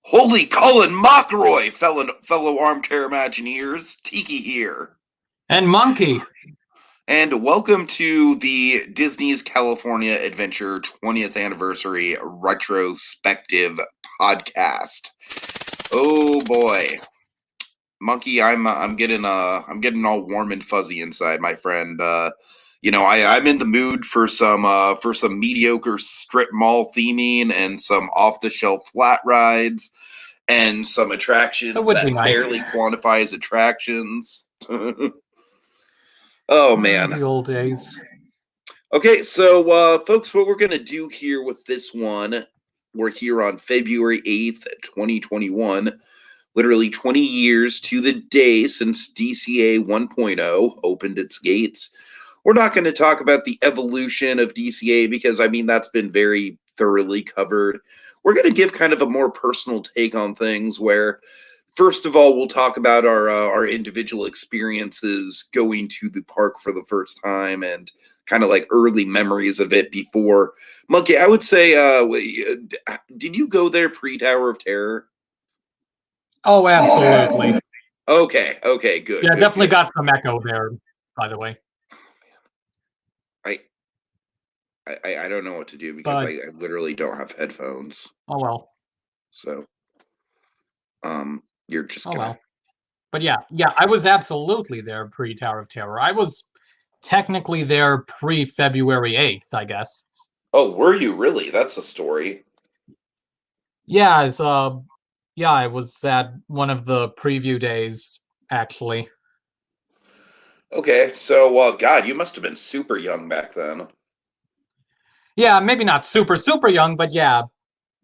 Holy Colin Mockroy, fellow armchair Imagineers, Tiki here. And Monkey. And welcome to the Disney's California Adventure 20th Anniversary Retrospective podcast. Oh boy. Monkey, I'm getting all warm and fuzzy inside, my friend. I'm in the mood for some mediocre strip mall theming and some off the shelf flat rides and some attractions That would be that nice. barely quantify as attractions. Oh man. The old days. Okay, so folks, what we're gonna do here with this one, we're here on February 8th, 2021. Literally 20 years to the day since DCA 1.0 opened its gates. We're not going to talk about the evolution of DCA because, that's been very thoroughly covered. We're going to give kind of a more personal take on things where, first of all, we'll talk about our individual experiences going to the park for the first time and kind of like early memories of it before. Monkey, I would say, did you go there pre-Tower of Terror? Oh, absolutely. Okay, good. Yeah, good, definitely good. got some echo there, by the way. I don't know what to do because I literally don't have headphones. Oh well. So, you're just Oh gonna. well. But yeah, I was absolutely there pre-Tower of Terror. I was technically there pre-February 8th, I guess. Oh, were you really? That's a story. Yeah, I was at one of the preview days, actually. Okay, so God, you must have been super young back then. Yeah, maybe not super, super young, but yeah,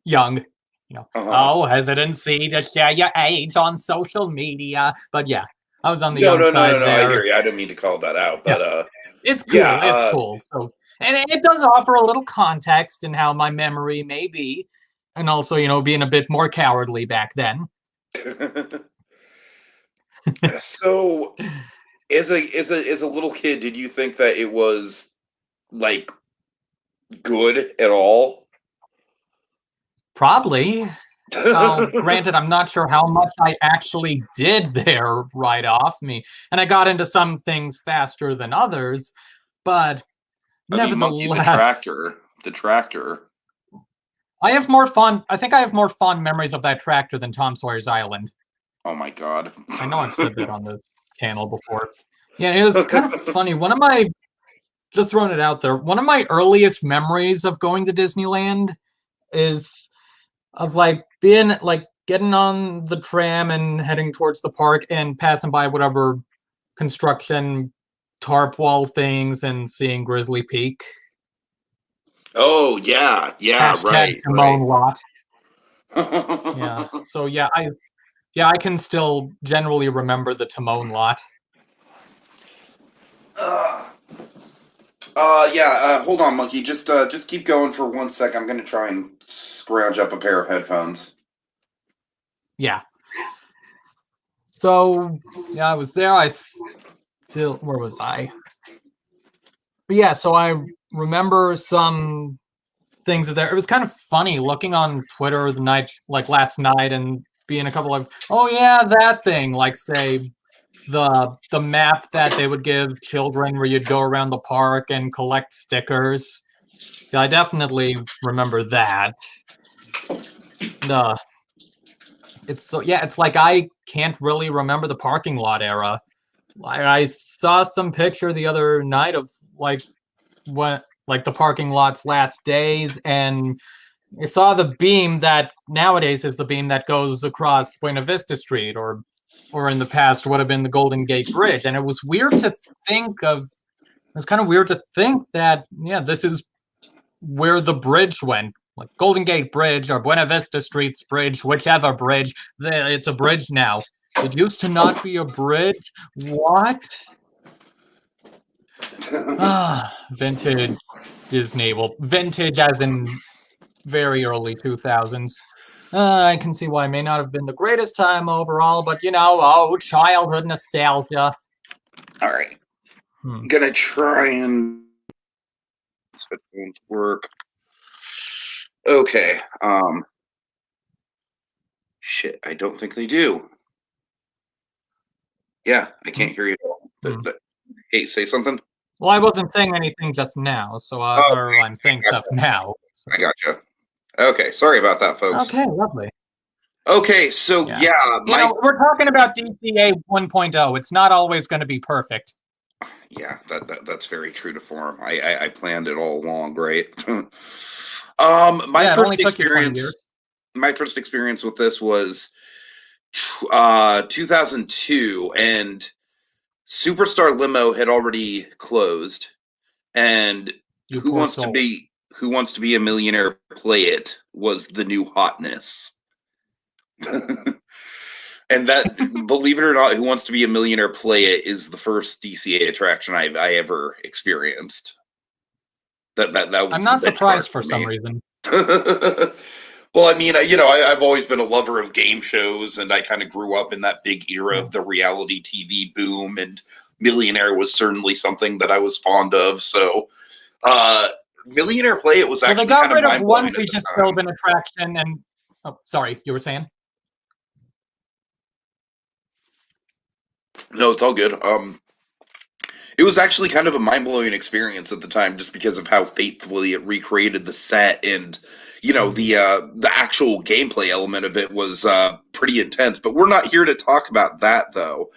young. Uh-huh. Hesitancy to share your age on social media. But yeah, I was on the No, young no, no, no, side no. I hear there. you. I didn't mean to call that out, Yeah, but it's yeah. cool. It's cool. So, and it does offer a little context in how my memory may be, and also, being a bit more cowardly back then. So, as a little kid, did you think that it was like good at all? Probably. Granted, I'm not sure how much I actually did there right off me, and I got into some things faster than others, but Monkey the nevertheless, tractor, the tractor. I think I have more fond memories of that tractor than Tom Sawyer's Island. Oh my God. I know I've said that on this channel before. Yeah, it was kind of funny. Just throwing it out there, one of my earliest memories of going to Disneyland is of getting on the tram and heading towards the park and passing by whatever construction tarp wall things and seeing Grizzly Peak. Oh yeah, Hashtag right. Timon lot. Yeah. So I can still generally remember the Timon lot. uh, hold on, Monkey. Just keep going for 1 sec. I'm gonna try and scrounge up a pair of headphones. Yeah. So I was there. Where was I? But yeah, so I remember some things there. It was kind of funny looking on Twitter last night, and being a couple of, oh yeah, that thing, like say the map that they would give children where you'd go around the park and collect stickers. I definitely remember that. The it's like I can't really remember the parking lot era. I saw some picture the other night of the parking lot's last days, and I saw the beam that nowadays is the beam that goes across Buena Vista Street, or in the past would have been the Golden Gate Bridge. And it was weird to think of. It was kind of weird to think that this is where the bridge went, like Golden Gate Bridge or Buena Vista Street's bridge, whichever bridge. It's a bridge now. It used to not be a bridge. What? Vintage Disney. Well, vintage as in very early 2000s. I can see why it may not have been the greatest time overall, but childhood nostalgia. All right, I'm gonna try and headphones work. Okay. Shit, I don't think they do. Yeah, I can't hear you at all. Hey, say something. Well, I wasn't saying anything just now, so or I'm saying stuff now. So. I gotcha. Okay, sorry about that, folks. Okay, lovely. Okay, so yeah, we're talking about DCA 1.0. It's not always going to be perfect. Yeah, that's very true to form. I planned it all along, right? My first experience with this was 2002, and Superstar Limo had already closed, and Who Wants to Be a Millionaire Play It was the new hotness. And that, believe it or not, Who Wants to Be a Millionaire Play It is the first DCA attraction I ever experienced. That was. I'm not surprised for some reason. Well, I mean, I've always been a lover of game shows, and I kind of grew up in that big era of the reality TV boom, and Millionaire was certainly something that I was fond of. So, Millionaire Play It was actually kind of mind-blowing at the time. They got rid of one Regis Philbin attraction, and sorry, you were saying? No, it's all good. It was actually kind of a mind-blowing experience at the time, just because of how faithfully it recreated the set, and the actual gameplay element of it was pretty intense. But we're not here to talk about that, though.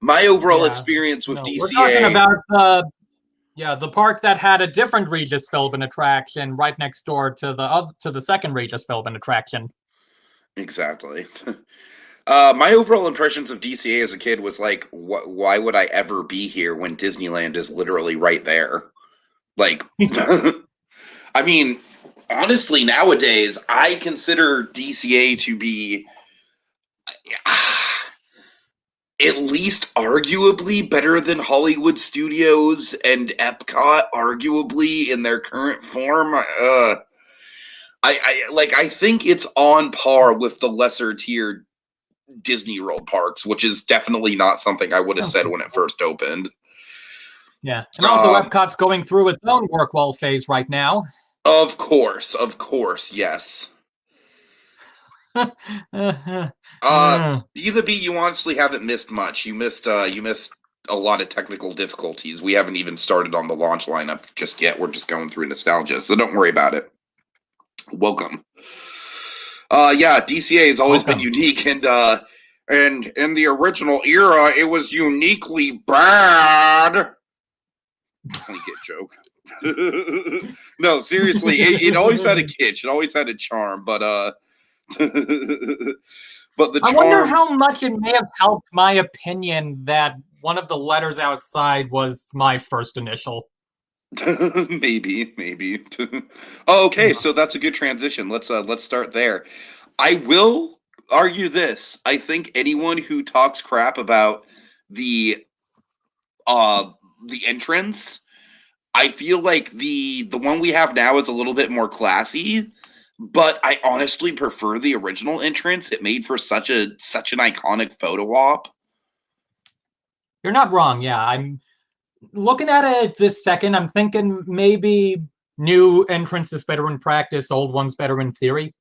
My overall experience with DCA. We're talking about the park that had a different Regis Philbin attraction right next door to the second Regis Philbin attraction. Exactly. My overall impressions of DCA as a kid was like, why would I ever be here when Disneyland is literally right there? Like, I mean, honestly, nowadays, I consider DCA to be at least arguably better than Hollywood Studios and Epcot, arguably in their current form. I think it's on par with the lesser tier Disney World parks, which is definitely not something I would have said when it first opened. Yeah, and also Epcot's going through its own work wall phase right now. Of course, yes. Be the Bee, you honestly haven't missed much. You missed a lot of technical difficulties. We haven't even started on the launch lineup just yet. We're just going through nostalgia, so don't worry about it. Welcome. DCA has always been unique, and in the original era, it was uniquely bad. Only get joke. No, seriously, it always had a kitsch. It always had a charm, but but the charm. I wonder how much it may have helped my opinion that one of the letters outside was my first initial. Maybe. Oh, okay, so that's a good transition. Let's start there. I will argue this. I think anyone who talks crap about the entrance, I feel like the one we have now is a little bit more classy, but I honestly prefer the original entrance. It made for such an iconic photo op. You're not wrong. Yeah, I'm looking at it this second. I'm thinking maybe new entrance is better in practice, old one's better in theory.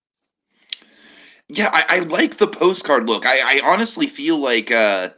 Yeah, I like the postcard look. I honestly feel like I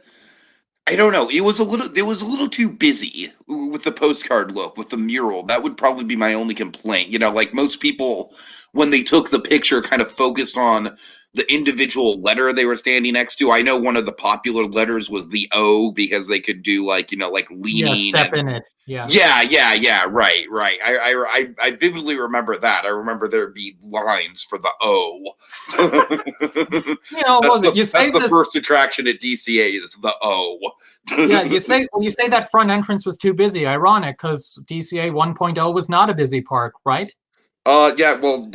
don't know. It was a little too busy with the postcard look, with the mural. That would probably be my only complaint. Like most people, when they took the picture, kind of focused on the individual letter they were standing next to. I know one of the popular letters was the O, because they could do like leaning. Yeah, step in it. Yeah. Yeah. Right. I vividly remember that. I remember there'd be lines for the O. That's the first attraction at DCA is the O. Yeah, you say that front entrance was too busy. Ironic, because DCA 1.0 was not a busy park, right? Yeah, well,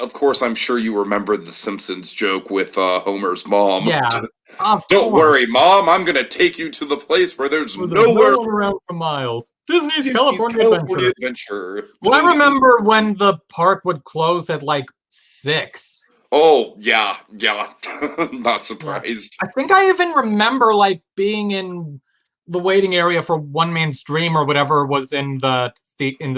of course, I'm sure you remember the Simpsons joke with Homer's mom. Yeah, Don't worry, Mom, I'm going to take you to the place where there's nowhere around for miles. Disney's California Adventure. Well, I remember when the park would close at like 6. Oh, yeah. Not surprised. I think I even remember like being in the waiting area for One Man's Dream or whatever was in the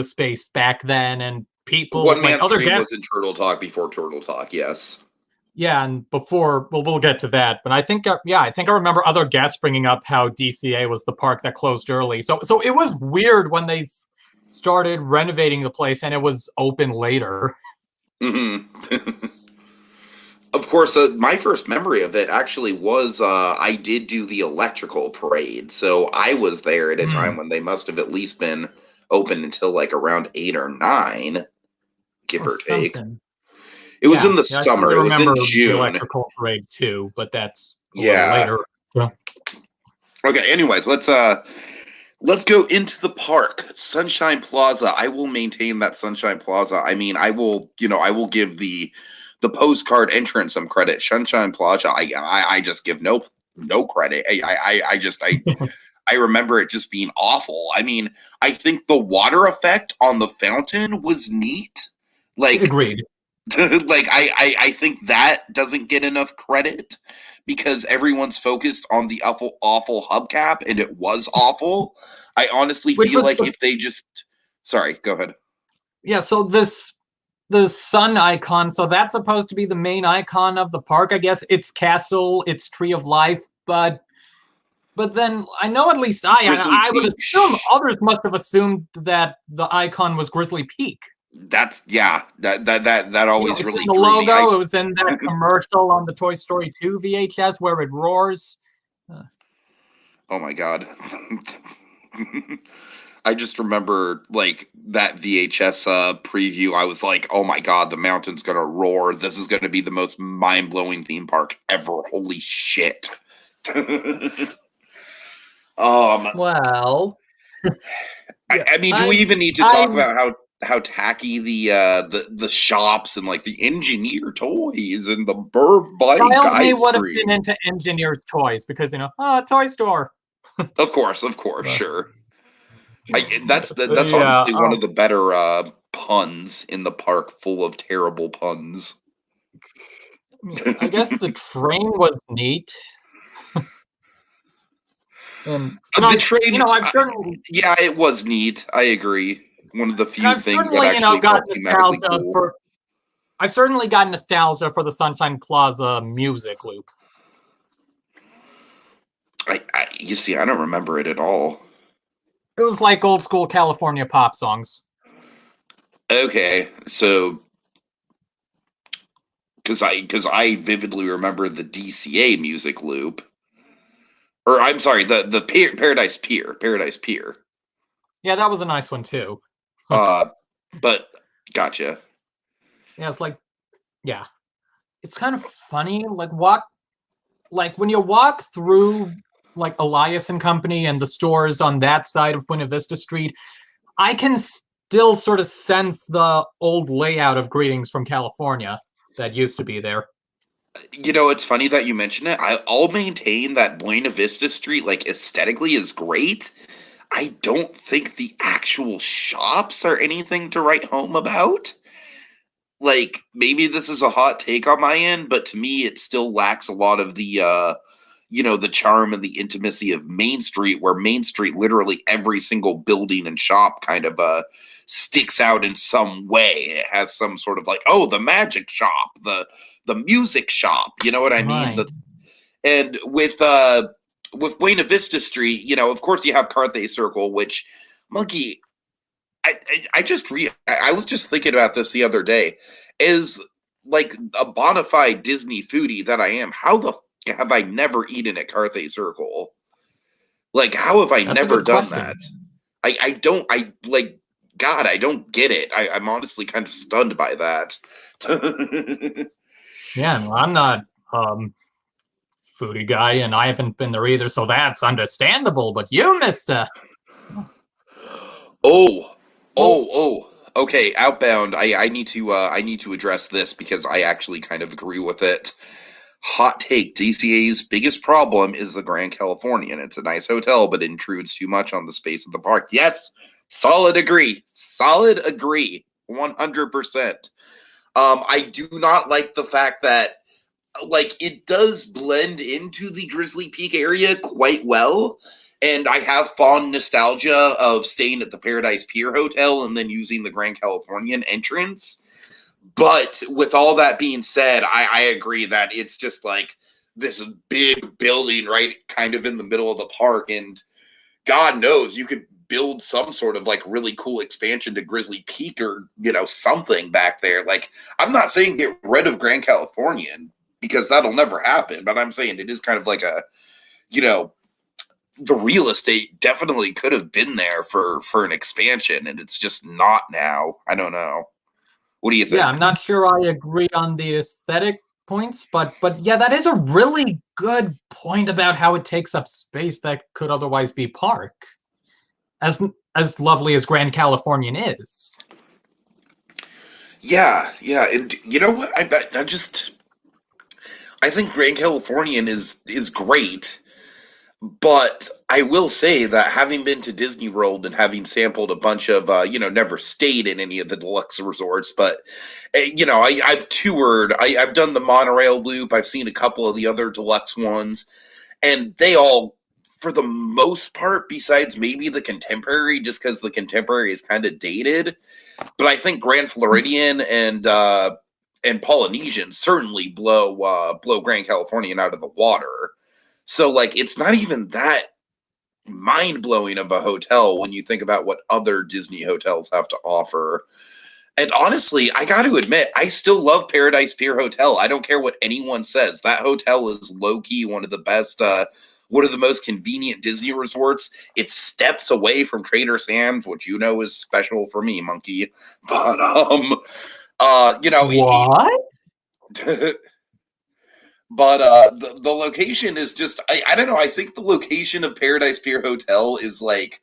space back then, and people One Man's Dream was in Turtle Talk before Turtle Talk, yes. Yeah, and before, well, we'll get to that, but I think, I think I remember other guests bringing up how DCA was the park that closed early. So it was weird when they started renovating the place and it was open later. Mm-hmm. Of course, my first memory of it actually was I did do the electrical parade. So I was there at a time when they must have at least been open until like around 8 or 9, give Or or take. something. It was in the I summer. certainly It was in remember the June. electrical parade too, but that's a little Yeah. later. So. Okay. Anyways, let's go into the park. Sunshine Plaza. I will maintain that Sunshine Plaza. I mean, I will give the postcard entrance some credit. Sunshine Plaza. I just give no credit. I remember it just being awful. I mean, I think the water effect on the fountain was neat. Like Agreed. I think that doesn't get enough credit because everyone's focused on the awful hubcap, and it was awful. I honestly Which feel was, like if they just sorry, go ahead. yeah, so the sun icon, so that's supposed to be the main icon of the park, I guess. It's castle, it's tree of life, but then I know at least Grizzly I would Peak. assume others must have assumed that the icon was Grizzly Peak. That's yeah. That You know, always it's in really the threw me. logo. It was in that commercial on the Toy Story 2 VHS where it roars. Oh my god. I just remember like that VHS preview. I was like, "Oh my god, the mountain's gonna roar! This is gonna be the most mind blowing theme park ever! Holy shit!" um, Well, yeah, I mean, do we even need to talk about how tacky the shops and like the engineer toys and the Burr Bike child may ice would have been cream? into engineer's toys because toy store. Of course, But, sure. That's yeah, honestly one of the better puns in the park, full of terrible puns. I guess the train was neat, and The train, I've certainly, yeah, it was neat. I agree. One of the and few I've things that certainly, actually got felt thematically nostalgia cool. for. I've certainly got nostalgia for the Sunshine Plaza music loop. You see, I don't remember it at all. It was like old school California pop songs. Okay, so because I vividly remember the DCA music loop, or I'm sorry, the Paradise Pier. Yeah, that was a nice one too. Uh, but gotcha. Yeah, it's like, yeah, it's kind of funny. Like when you walk through like Elias and Company and the stores on that side of Buena Vista Street, I can still sort of sense the old layout of Greetings from California that used to be there. You know, it's funny that you mention it. I'll maintain that Buena Vista Street, like aesthetically, is great. I don't think the actual shops are anything to write home about. Like, maybe this is a hot take on my end, but to me, it still lacks a lot of the charm and the intimacy of Main Street, where Main Street, literally every single building and shop kind of sticks out in some way. It has some sort of like, oh, the magic shop, the music shop, you know what I mean? Right. And with Buena Vista Street, of course you have Carthay Circle, which Monkey, I was just thinking about this the other day. Is like a bona fide Disney foodie that I am. How the have I never eaten at Carthay Circle? Like, how have I That's a never good done that? question. I don't. I like. God, I don't get it. I'm honestly kind of stunned by that. Yeah, no, I'm not foodie guy and I haven't been there either, so that's understandable. But you, Mister. Oh, Well, oh. Okay, Outbound. I need to address this because I actually kind of agree with it. Hot take: DCA's biggest problem is the Grand Californian. It's a nice hotel, but it intrudes too much on the space of the park. Yes, solid agree. Solid agree. 100%. I do not like the fact that like it does blend into the Grizzly Peak area quite well. And I have fond nostalgia of staying at the Paradise Pier Hotel and then using the Grand Californian entrance. But with all that being said, I agree that it's just like this big building right kind of in the middle of the park, and God knows you could build some sort of like really cool expansion to Grizzly Peak or, you know, something back there. Like, I'm not saying get rid of Grand Californian because that'll never happen, but I'm saying it is kind of like a, you know, the real estate definitely could have been there for an expansion, and it's just not now. I don't know. What do you Yeah, think? I'm not sure I agree on the aesthetic points, but yeah, that is a really good point about how it takes up space that could otherwise be park. As lovely as Grand Californian is. Yeah, yeah, and you know what? I think Grand Californian is great, but I will say that having been to Disney World and having sampled a bunch of, you know, never stayed in any of the deluxe resorts, but you know, I've toured, I've done the monorail loop, I've seen a couple of the other deluxe ones, and they all, for the most part, besides maybe the Contemporary, just because the Contemporary is kind of dated, but I think Grand Floridian and Polynesian certainly blow Grand Californian out of the water. So like it's not even that mind blowing of a hotel when you think about what other Disney hotels have to offer. And honestly, I got to admit, I still love Paradise Pier Hotel. I don't care what anyone says. That hotel is low key one of the best, one of the most convenient Disney resorts. It's steps away from Trader Sam's, which you know is special for me, Monkey. But you know, What? but the location is just I don't know. I think the location of Paradise Pier Hotel is like,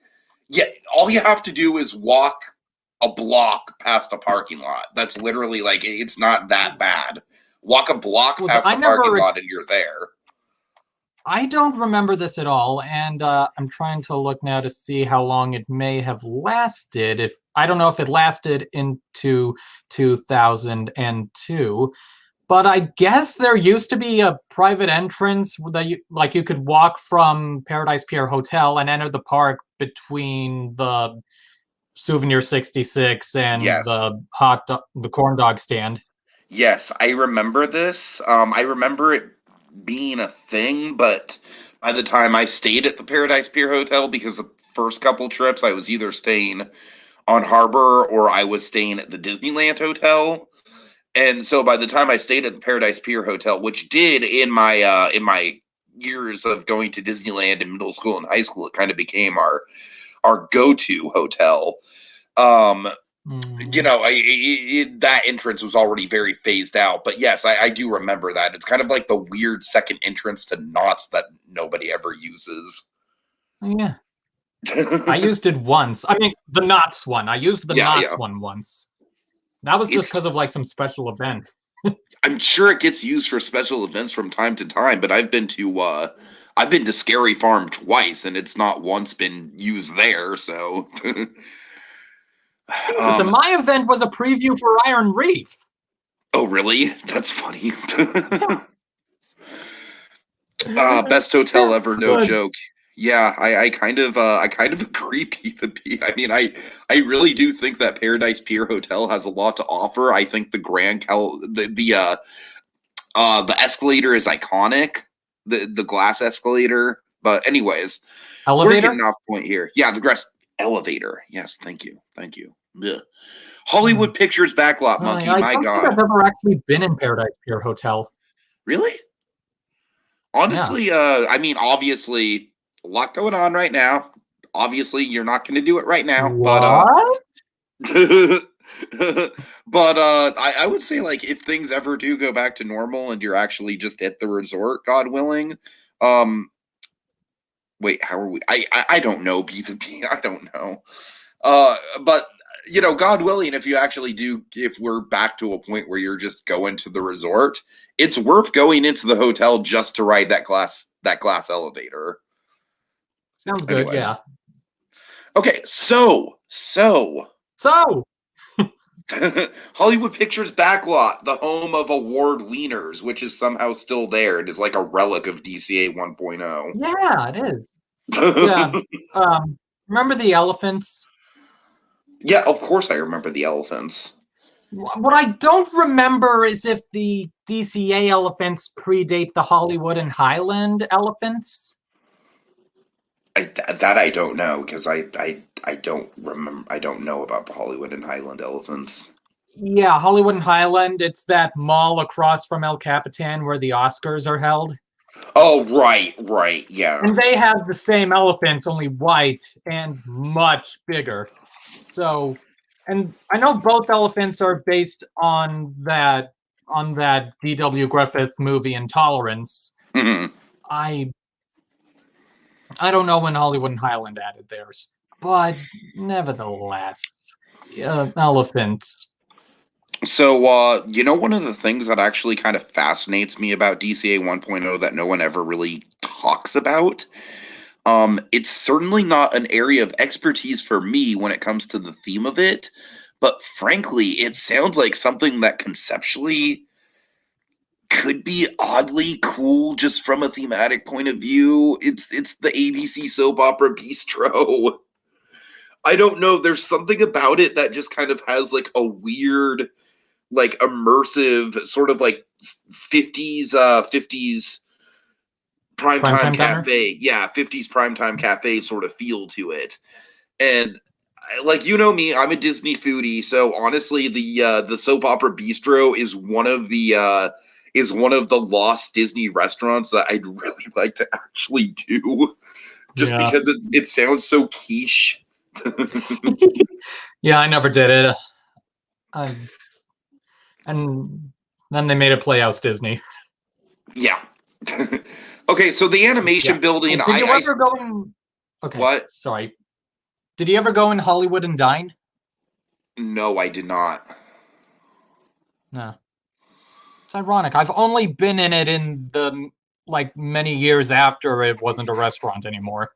yeah, all you have to do is walk a block past a parking lot. That's literally like it's not that bad. Walk a block Was past I a parking never lot and you're there. I don't remember this at all, and I'm trying to look now to see how long it may have lasted. If I don't know if it lasted into 2002, but I guess there used to be a private entrance that you could walk from Paradise Pier Hotel and enter the park between the Souvenir 66 and Yes. the corn dog stand. Yes, I remember this. I remember it being a thing, but by the time I stayed at the Paradise Pier Hotel, because the first couple trips I was either staying on Harbor or I was staying at the Disneyland Hotel. And so by the time I stayed at the Paradise Pier Hotel, which did in my years of going to Disneyland in middle school and high school, it kind of became our go-to hotel. Um, you Mm. know, that entrance was already very phased out, but yes, I do remember that. It's kind of like the weird second entrance to Knott's that nobody ever uses. Yeah. I used it once. I mean, the Knots one. I used the Yeah, Knots yeah. one once. That was just It's because of like some special event. I'm sure it gets used for special events from time to time, but I've been to Scary Farm twice and it's not once been used there, so Jesus, and my event was a preview for Iron Reef. oh really? That's funny. Yeah. Best hotel Yeah, ever, no but joke. Yeah, I kind of agree, Pete the P. I mean, I really do think that Paradise Pier Hotel has a lot to offer. I think the escalator is iconic, the glass escalator. But anyways, we're elevator? getting off point here. Yeah, the grass elevator. Yes, thank you. Yeah. Hmm. Hollywood Pictures backlot, Monkey. I My don't think God, I've ever actually been in Paradise Pier Hotel. really? Yeah. Honestly, I mean, obviously, a lot going on right now. Obviously, you're not going to do it right now, but What? but I would say like if things ever do go back to normal and you're actually just at the resort, God willing, um, wait, how are we? I don't know, B the B. I don't know. But you know, God willing, if you actually do, if we're back to a point where you're just going to the resort, it's worth going into the hotel just to ride that glass elevator. Sounds good, Anyways, yeah. okay, so So, Hollywood Pictures Backlot, the home of award wieners, which is somehow still there. It is like a relic of DCA 1.0. yeah, it is. Yeah. Remember the elephants? Yeah, of course I remember the elephants. What I don't remember is if the DCA elephants predate the Hollywood and Highland elephants. That I don't know because I don't remember. I don't know about the Hollywood and Highland elephants. Yeah, Hollywood and Highland. It's that mall across from El Capitan where the Oscars are held. Oh, right, yeah. And they have the same elephants, only white and much bigger. So, and I know both elephants are based on that D.W. Griffith movie Intolerance. Mhm. I don't know when Hollywood and Highland added theirs, but nevertheless, elephants. So, one of the things that actually kind of fascinates me about DCA 1.0 that no one ever really talks about, it's certainly not an area of expertise for me when it comes to the theme of it, but frankly, it sounds like something that conceptually could be oddly cool just from a thematic point of view. It's the ABC soap opera Bistro. I don't know, there's something about it that just kind of has like a weird like immersive sort of like 50s primetime Primetime diner. cafe. Yeah, 50s primetime cafe sort of feel to it. And like me, I'm a Disney foodie, so honestly the soap opera Bistro is one of the lost Disney restaurants that I'd really like to actually do just Yeah. because it sounds so quiche. Yeah, I never did it. And then they made it Playhouse Disney. Yeah. Okay, so the animation Yeah. building, Did you ever go in? Okay, what? sorry. Did you ever go in Hollywood and dine? No, I did not. No. It's ironic. I've only been in it in the like many years after it wasn't a restaurant anymore.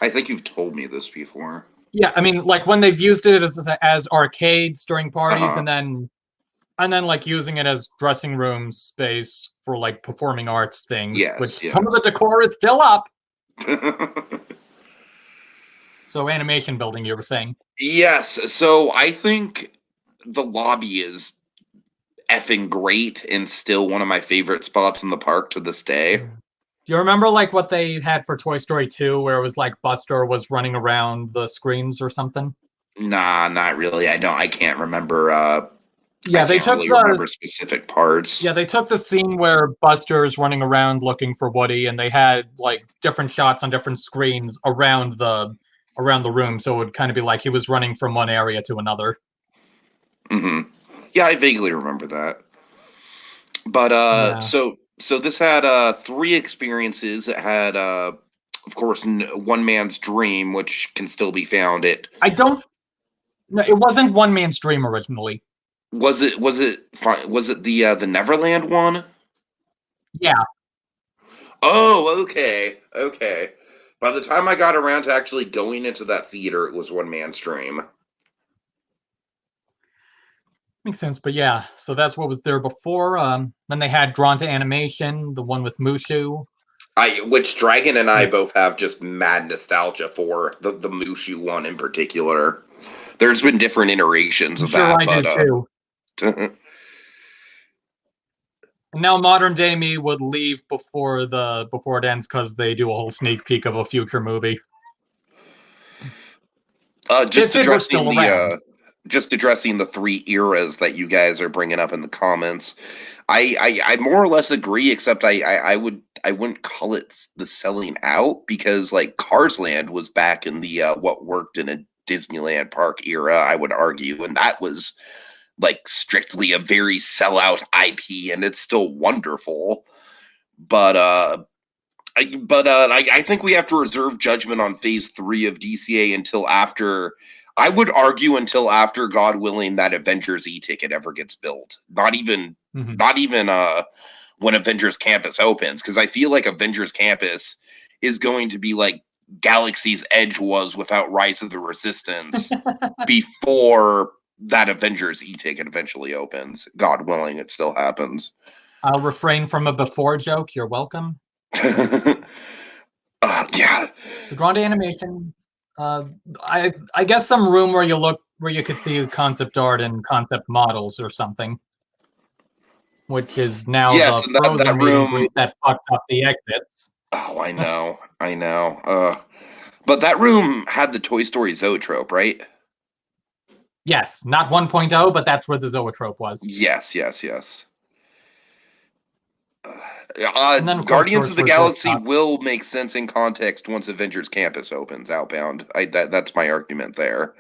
I think you've told me this before. Yeah, I mean, like when they've used it as arcades during parties, Uh-huh. and then like using it as dressing room space for like performing arts things, which Yes, some of yes. the decor is still up. So animation building, you were saying. Yes, so I think the lobby is effing great and still one of my favorite spots in the park to this day. Do you remember like what they had for Toy Story 2 where it was like Buster was running around the screens or something? Nah, not really. I can't remember I Yeah, they can't took really the remember specific parts. yeah, they took the scene where Buster's running around looking for Woody and they had like different shots on different screens around the room so it would kind of be like he was running from one area to another. Mhm. Yeah, I vaguely remember that. But Yeah. so this had three experiences. It had of course One Man's Dream, which can still be found at I don't no, it wasn't One Man's Dream originally. was it the Neverland one? Yeah, Oh, okay. By the time I got around to actually going into that theater, it was One Man's Dream. makes sense. But yeah, so that's what was there before. Then they had Drawn to Animation, the one with Mushu. Which Dragon and I Which both have just mad nostalgia for the Mushu one in particular. There's been different iterations I'm of sure that, I do but too. And now modern day me would leave before it ends because they do a whole sneak peek of a future movie. just If it were addressing still around. just addressing the three eras that you guys are bringing up in the comments. I more or less agree, except I wouldn't call it the selling out because like Cars Land was back in the what worked in a Disneyland park era, I would argue, and that was like strictly a very sellout IP, and it's still wonderful. But I think we have to reserve judgment on Phase 3 of DCA until after. I would argue until after, God willing, that Avengers e-ticket ever gets built. Mhm. Not even when Avengers Campus opens, because I feel like Avengers Campus is going to be like Galaxy's Edge was without Rise of the Resistance before that Avengers e-ticket eventually opens. God willing, it still happens. I'll refrain from a before joke. You're welcome. Yeah. So drawn to animation. Uh, I guess some room where you look where you could see concept art and concept models or something, which is now Yes, the and that Frozen meet and room. greet that fucked up the exits. Oh, I know, I know. But that room had the Toy Story zoetrope, right? Yes, not 1.0, but that's where the Zoetrope was. Yes, yes, yes. And then, of course, Guardians of the Sorcerer's Galaxy Workshop. will make sense in context once Avengers Campus opens outbound. That's my argument there.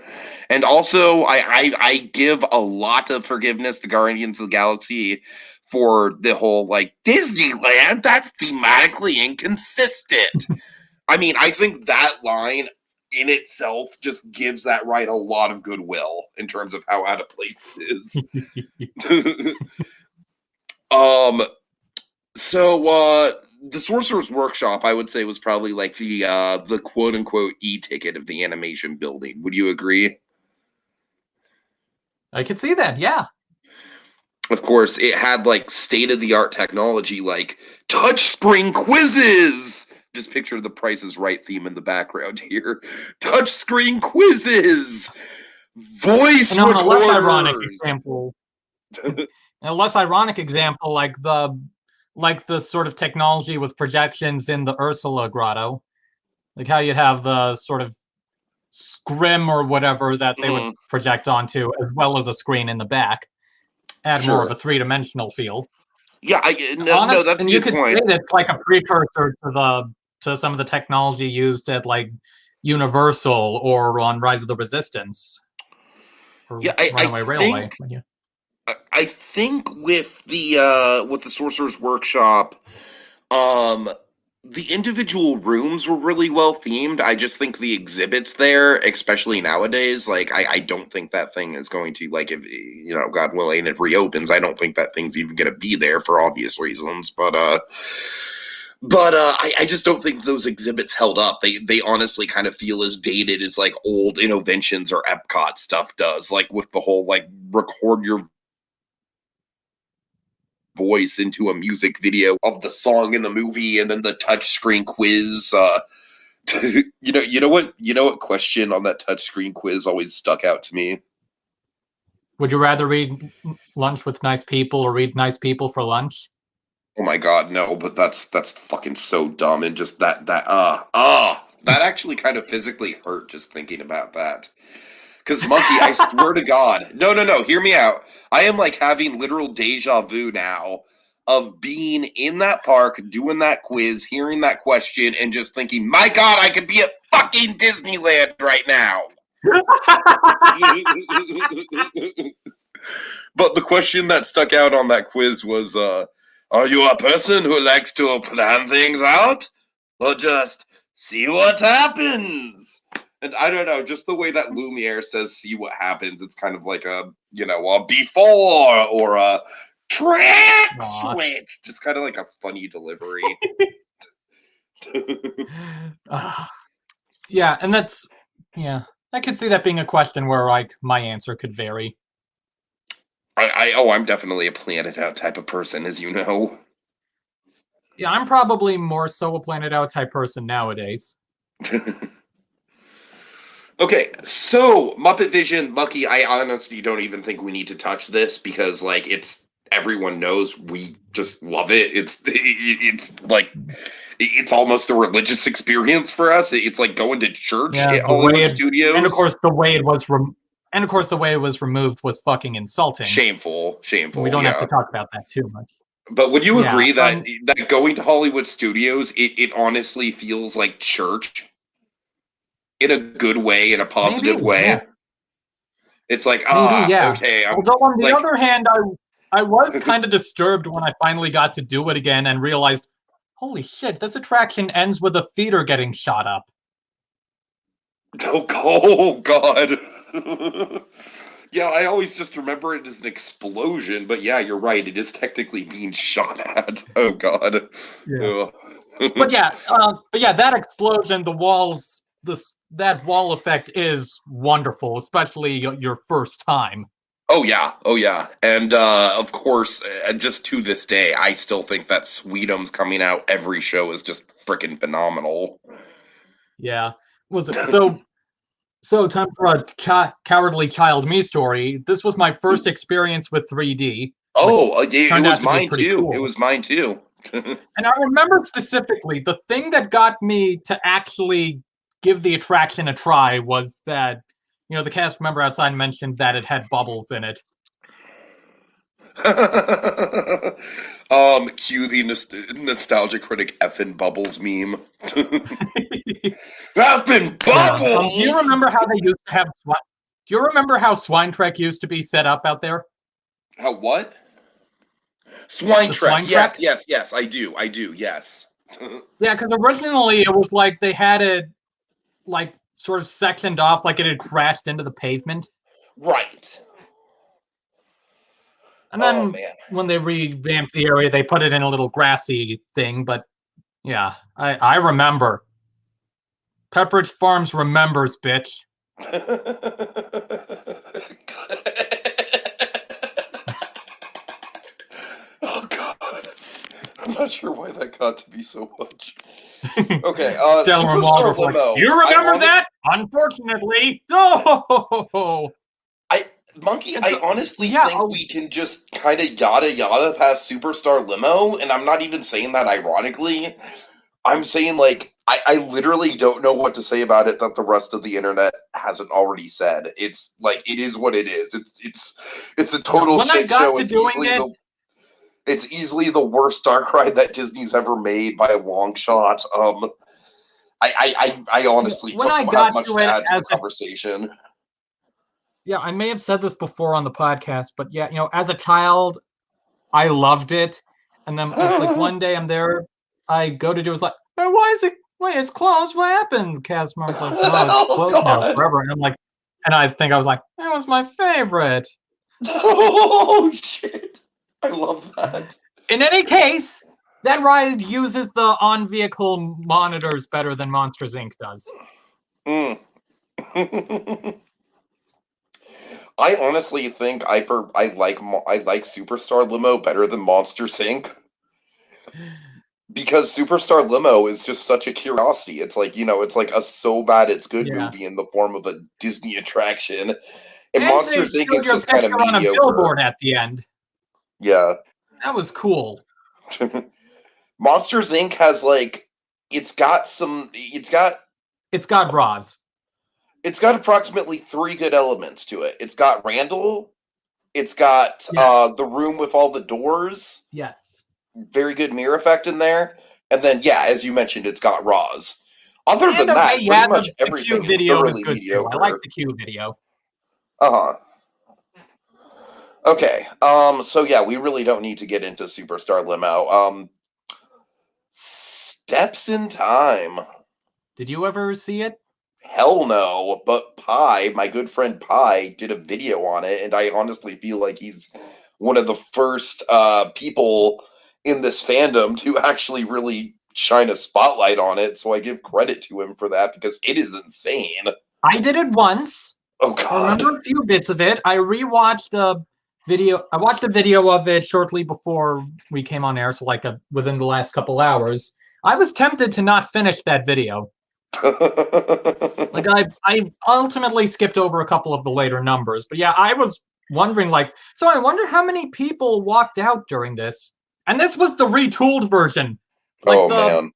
And also, I give a lot of forgiveness to Guardians of the Galaxy for the whole like Disneyland. That's thematically inconsistent. I mean, I think that line in itself just gives that ride a lot of goodwill in terms of how out of place it is. um So the Sorcerer's Workshop, I would say, was probably like the quote unquote e-ticket of the animation building. Would you agree? I could see that, yeah. Of course, it had like state of the art technology like touchscreen quizzes. Just picture the Price is Right theme in the background here. Touchscreen quizzes, voice And on a less ironic recorders. example, like the sort of technology with projections in the Ursula grotto, like how you'd have the sort of scrim or whatever that they would Mhm, project onto, as well as a screen in the back, add more of sure. a three-dimensional feel. Yeah, no, that's a And you good could say point. that it's like a precursor to some of the technology used at like Universal or on Rise of the Resistance for Yeah, I Runaway Railway. think I think with the Sorcerer's Workshop, um, the individual rooms were really well themed. I just think the exhibits there, especially nowadays, like I don't think that thing is going to like if God willing it reopens. I don't think that thing's even gonna be there for obvious reasons. I just don't think those exhibits held up. They honestly kind of feel as dated as like old Innovations or Epcot stuff does, like with the whole like record your voice into a music video of the song in the movie and then the touchscreen quiz. You know what question on that touchscreen quiz always stuck out to me? Would you rather read Lunch with Nice People or read Nice People for Lunch? Oh my god, no, but that's fucking so dumb, and just that actually kind of physically hurt just thinking about that. Because Monkey, I swear to God, no, hear me out. I am like having literal deja vu now of being in that park, doing that quiz, hearing that question, and just thinking, my God, I could be at fucking Disneyland right now. But the question that stuck out on that quiz was, are you a person who likes to plan things out? Or just see what happens? And I don't know, just the way that Lumiere says see what happens, it's kind of like a before or a track Aw. switch. Just kind of like a funny delivery. Yeah, and yeah, I could see that being a question where like my answer could vary. I'm definitely a plan it out type of person, as you know. Yeah, I'm probably more so a Planet Out type person nowadays. Okay, so Muppet Vision, Bucky, I honestly don't even think we need to touch this because like it's everyone knows we just love it. It's like it's almost a religious experience for us. It's like going to church Yeah, at Hollywood and of Studios. course the way it was and of course the way it was removed was fucking insulting. Shameful, We shameful, don't have to yeah. talk about that too much. But would you Yeah, agree that going to Hollywood Studios, it honestly feels like church in a good way, in a maybe, positive yeah, way? It's like, maybe, yeah. okay, I'm Although on the like other hand, I was kind of disturbed when I finally got to do it again and realized, holy shit, this attraction ends with a theater getting shot up. oh god. Yeah, I always just remember it as an explosion, but yeah, you're right. It is technically being shot at. Oh god. Yeah. Ugh. But yeah, that explosion, the walls, that wall effect is wonderful, especially your first time. Oh yeah, oh yeah, and of course, just to this day, I still think that Sweetums coming out every show is just freaking phenomenal. Yeah. Was it so? So, time for a cowardly child me story. This was my first experience with 3D, which it turned out was to be mine pretty too. It cool. was mine too. And I remember specifically the thing that got me to actually give the attraction a try was that, the cast member outside mentioned that it had bubbles in it. Cue the nostalgia critic effing bubbles meme. Effing Yeah. Do bubbles. you remember how they used to have? Do you remember how Swine Trek used to be set up out there? How what? Swine The Trek. Swine Trek. Yes. I do. Yes. Yeah, because originally it was like they had it like sort of sectioned off, like it had crashed into the pavement. Right. And Oh then man. when they revamped the area, they put it in a little grassy thing. But yeah, I remember. Pepperidge Farms remembers, bitch. Oh god. I'm not sure why that got to be so much. Okay, Stellar and Superstar Waldorf like, Limo. you remember that? Unfortunately. Oh! Monkey, And I so, honestly yeah, think we can just kind of yada past Superstar Limo, and I'm not even saying that ironically. I'm saying like I literally don't know what to say about it that the rest of the internet hasn't already said. It's like it is what it is. It's a yeah, total when I shit got show. to doing it, It's easily the worst dark ride that Disney's ever made by a long shot. I honestly when I don't have got much to to it add to as the a conversation. yeah, I may have said this before on the podcast, but yeah, as a child, I loved it. And then it's like one day I'm there, I go to do it's like, hey, why is it wait, it's closed. What happened? Cast member's like, no, it's Oh closed now god! forever. And I'm like, and I think I was like, that was my favorite. Oh shit! I love that. In any case, that ride uses the on-vehicle monitors better than Monsters Inc. does. Mm. I honestly think I like Superstar Limo better than Monsters Inc. Because Superstar Limo is just such a curiosity. It's like it's like a so bad it's good Yeah. movie in the form of a Disney attraction, and And they Monsters Inc. showed is you a just kind of picture on a mediocre. billboard at the end. Yeah, That was cool. Monsters Inc. has like it's got some It's got Roz. it's got approximately three good elements to it. It's got Randall. It's got Yes. the room with all the doors. Yes. Very good mirror effect in there. And then, yeah, as you mentioned, it's got Roz. Other And than okay, that, pretty yeah, much the Q everything is video is thoroughly good too. I like mediocre. the Q video. Uh huh. Okay. So yeah, we really don't need to get into Superstar Limo. Steps in Time. Did you ever see it? Hell no. But Pi, my good friend Pi, did a video on it, and I honestly feel like he's one of the first people in this fandom to actually really shine a spotlight on it. So I give credit to him for that because it is insane. I did it once. Oh I god. remember a few bits of it. I rewatched a video. I watched a video of it shortly before we came on air, so like within the last couple hours. I was tempted to not finish that video. Like I ultimately skipped over a couple of the later numbers, but yeah, I was wondering like, so I wonder how many people walked out during this. And this was the retooled version. Like Oh man.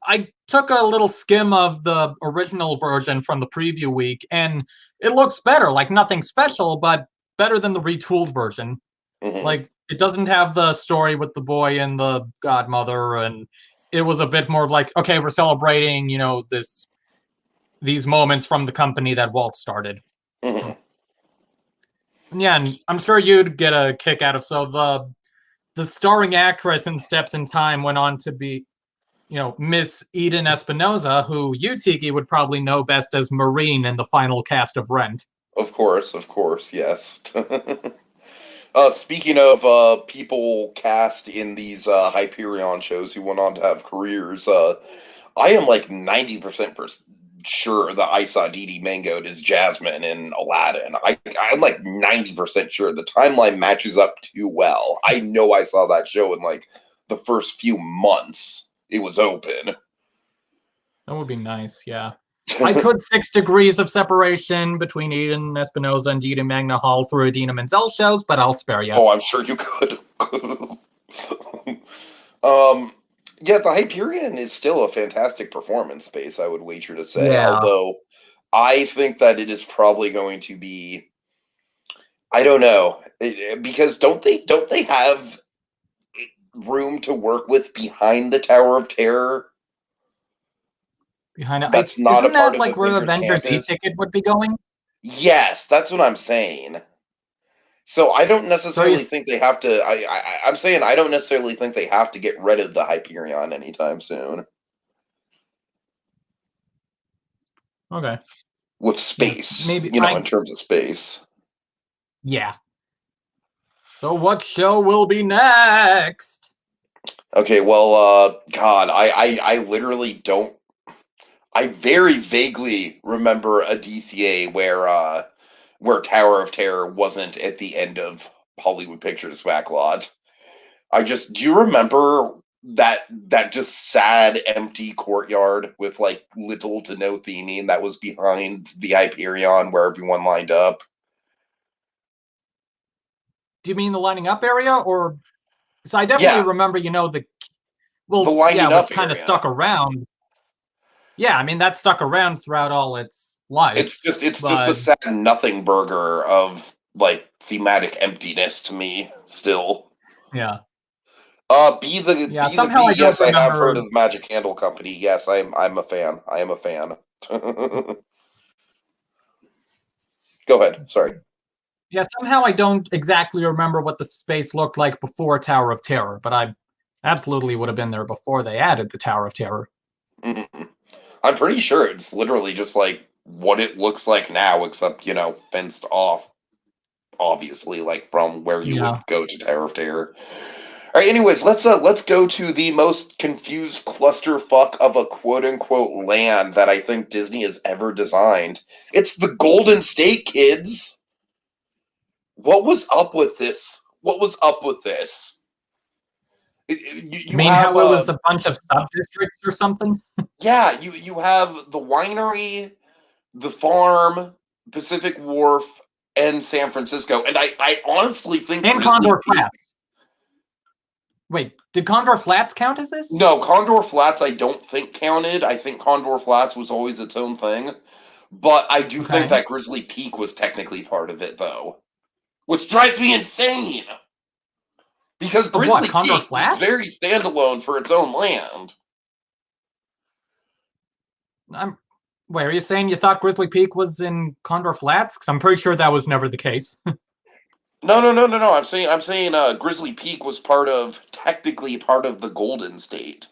I took a little skim of the original version from the preview week, and it looks better. Like nothing special, but better than the retooled version. Mhm. Like it doesn't have the story with the boy and the godmother, and it was a bit more of like, okay, we're celebrating, these moments from the company that Walt started. Mhm. And yeah, and I'm sure you'd get a kick out of so the starring actress in Steps in Time went on to be Miss Eden Espinosa, who you, Tiki, would probably know best as Marine in the final cast of Rent. Of course, yes. Speaking of people cast in these Hyperion shows who went on to have careers, I am like 90% sure that I saw Dee Dee Mangoed as Jasmine in Aladdin. I'm like 90% sure the timeline matches up too well. I know I saw that show in like the first few months it was open. That would be nice, yeah. I could 6 degrees of separation between Eden Espinosa and Dina Magna Hall through Adina Menzel shows, but I'll spare you. Oh, I'm sure you could. Yeah, the Hyperion is still a fantastic performance space, I would wager to say. Yeah. Although, I think that it is probably going to be. I don't know, because don't they have room to work with behind the Tower of Terror? Behind it. That's not a Isn't part that of like where the Avengers Avengers Campus. e-ticket would be going? Yes, that's what I'm saying. So I don't So you, necessarily think they have to. I'm saying I don't necessarily think they have to get rid of the Hyperion anytime soon. okay. With Yeah, space, maybe in terms of space. yeah. So what show will be next? Okay, well, God, I literally don't. I very vaguely remember a DCA where Tower of Terror wasn't at the end of Hollywood Pictures backlot. Do you remember that just sad empty courtyard with like little to no theming that was behind the Hyperion where everyone lined up? Do you mean the lining up area, or so I definitely Yeah, remember, the yeah, lining what up kind of area. stuck around. Yeah, I mean that stuck around throughout all its life, It's just a but sad nothing burger of like thematic emptiness to me still. yeah. Be the Yeah, be the somehow bee. I don't Yes, I have heard remember. of the Magic Candle Company. Yes, I'm a fan. I am a fan. Go ahead. Let's Sorry. see. Yeah, somehow I don't exactly remember what the space looked like before Tower of Terror, but I absolutely would have been there before they added the Tower of Terror. Mhm. I'm pretty sure it's literally just like what it looks like now, except fenced off. Obviously, like from where you Yeah. would go to Tower of Terror. All right. Anyways, let's go to the most confused clusterfuck of a quote unquote land that I think Disney has ever designed. It's the Golden State, kids. What was up with this? What was up with this? You You mean have how it was a bunch of sub-districts or something? yeah, you have the winery, the farm, Pacific Wharf, and San Francisco, and I honestly think And Grizzly Condor Peak. Flats. Wait, did Condor Flats count as this? No, Condor Flats I don't think counted. I think Condor Flats was always its own thing, but I do think Okay. that Grizzly Peak was technically part of it though, which drives me insane because Of what? Grizzly Condor Peak was Flats? very standalone for its own land. I'm Wait, are you saying you thought Grizzly Peak was in Condor Flats? Because I'm pretty sure that was never the case. No, no, no, no, no. I'm saying, Grizzly Peak was technically part of the Golden State,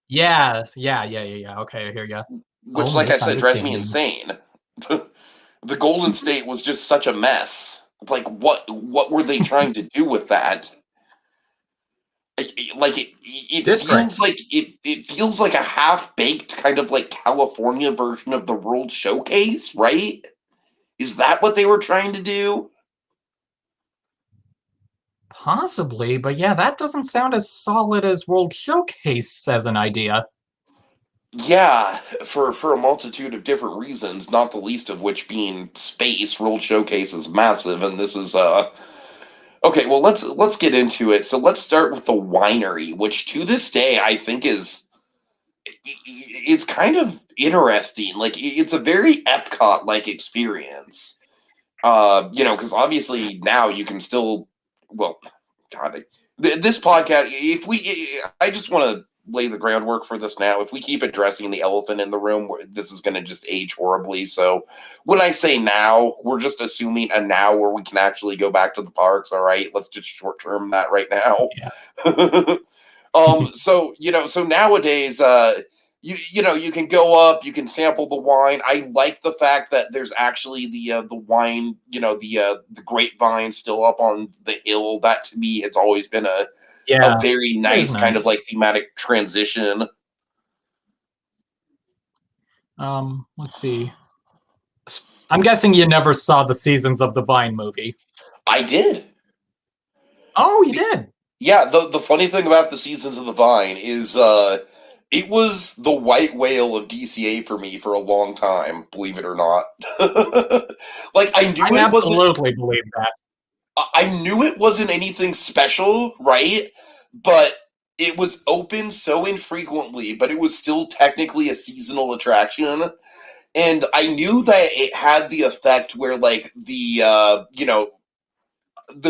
Yes. Yeah. Okay, I hear ya. which, Oh, like I said, drives me misunderstandings. insane. The Golden State was just such a mess. Like, what were they trying to do with that? Like, it feels Districts. like it feels like a half baked kind of like California version of the World Showcase, right? Is that what they were trying to do? Possibly, but yeah, that doesn't sound as solid as World Showcase as an idea. Yeah, for a multitude of different reasons, not the least of which being space. World Showcase is massive, and this is okay. Well, let's get into it. So let's start with the winery, which to this day I think it's kind of interesting. Like it's a very Epcot like experience. Because obviously now you can still, well, God, this podcast. I just want to lay the groundwork for this now. If we keep addressing the elephant in the room, this is going to just age horribly. So when I say now, we're just assuming a now where we can actually go back to the parks. All right, let's just short term that right now. Yeah. So nowadays, you can go up, you can sample the wine. I like the fact that there's actually the wine, the grapevine still up on the hill. That to me has always been a Yeah, very it is nice kind of nice. like thematic transition. Let's see. I'm guessing you never saw the Seasons of the Vine movie. I did. Oh, you did? Yeah, the funny thing about the Seasons of the Vine is It was the white whale of DCA for me for a long time, believe it or not. Like, I absolutely believe that. I knew it wasn't anything special, right? But it was open so infrequently, but it was still technically a seasonal attraction. And I knew that it had the effect where, like, the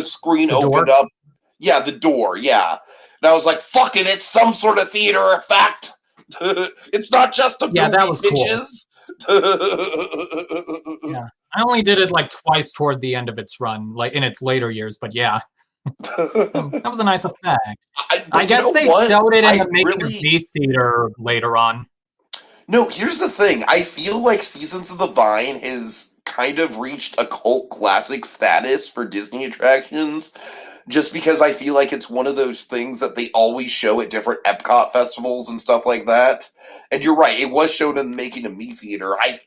screen The opened door? up. Yeah, the door, yeah. And I was like, fuck it, it's some sort of theater effect. It's not just a Yeah, that movie, was cool. bitches. Yeah. I only did it like twice toward the end of its run, like in its later years, but yeah. That was a nice effect. I But you guess know they what? showed it in I the Making of really Me theater later on. No, here's the thing. I feel like Seasons of the Vine has kind of reached a cult classic status for Disney attractions just because I feel like it's one of those things that they always show at different Epcot festivals and stuff like that. And you're right, it was shown in the Making of Me theater. I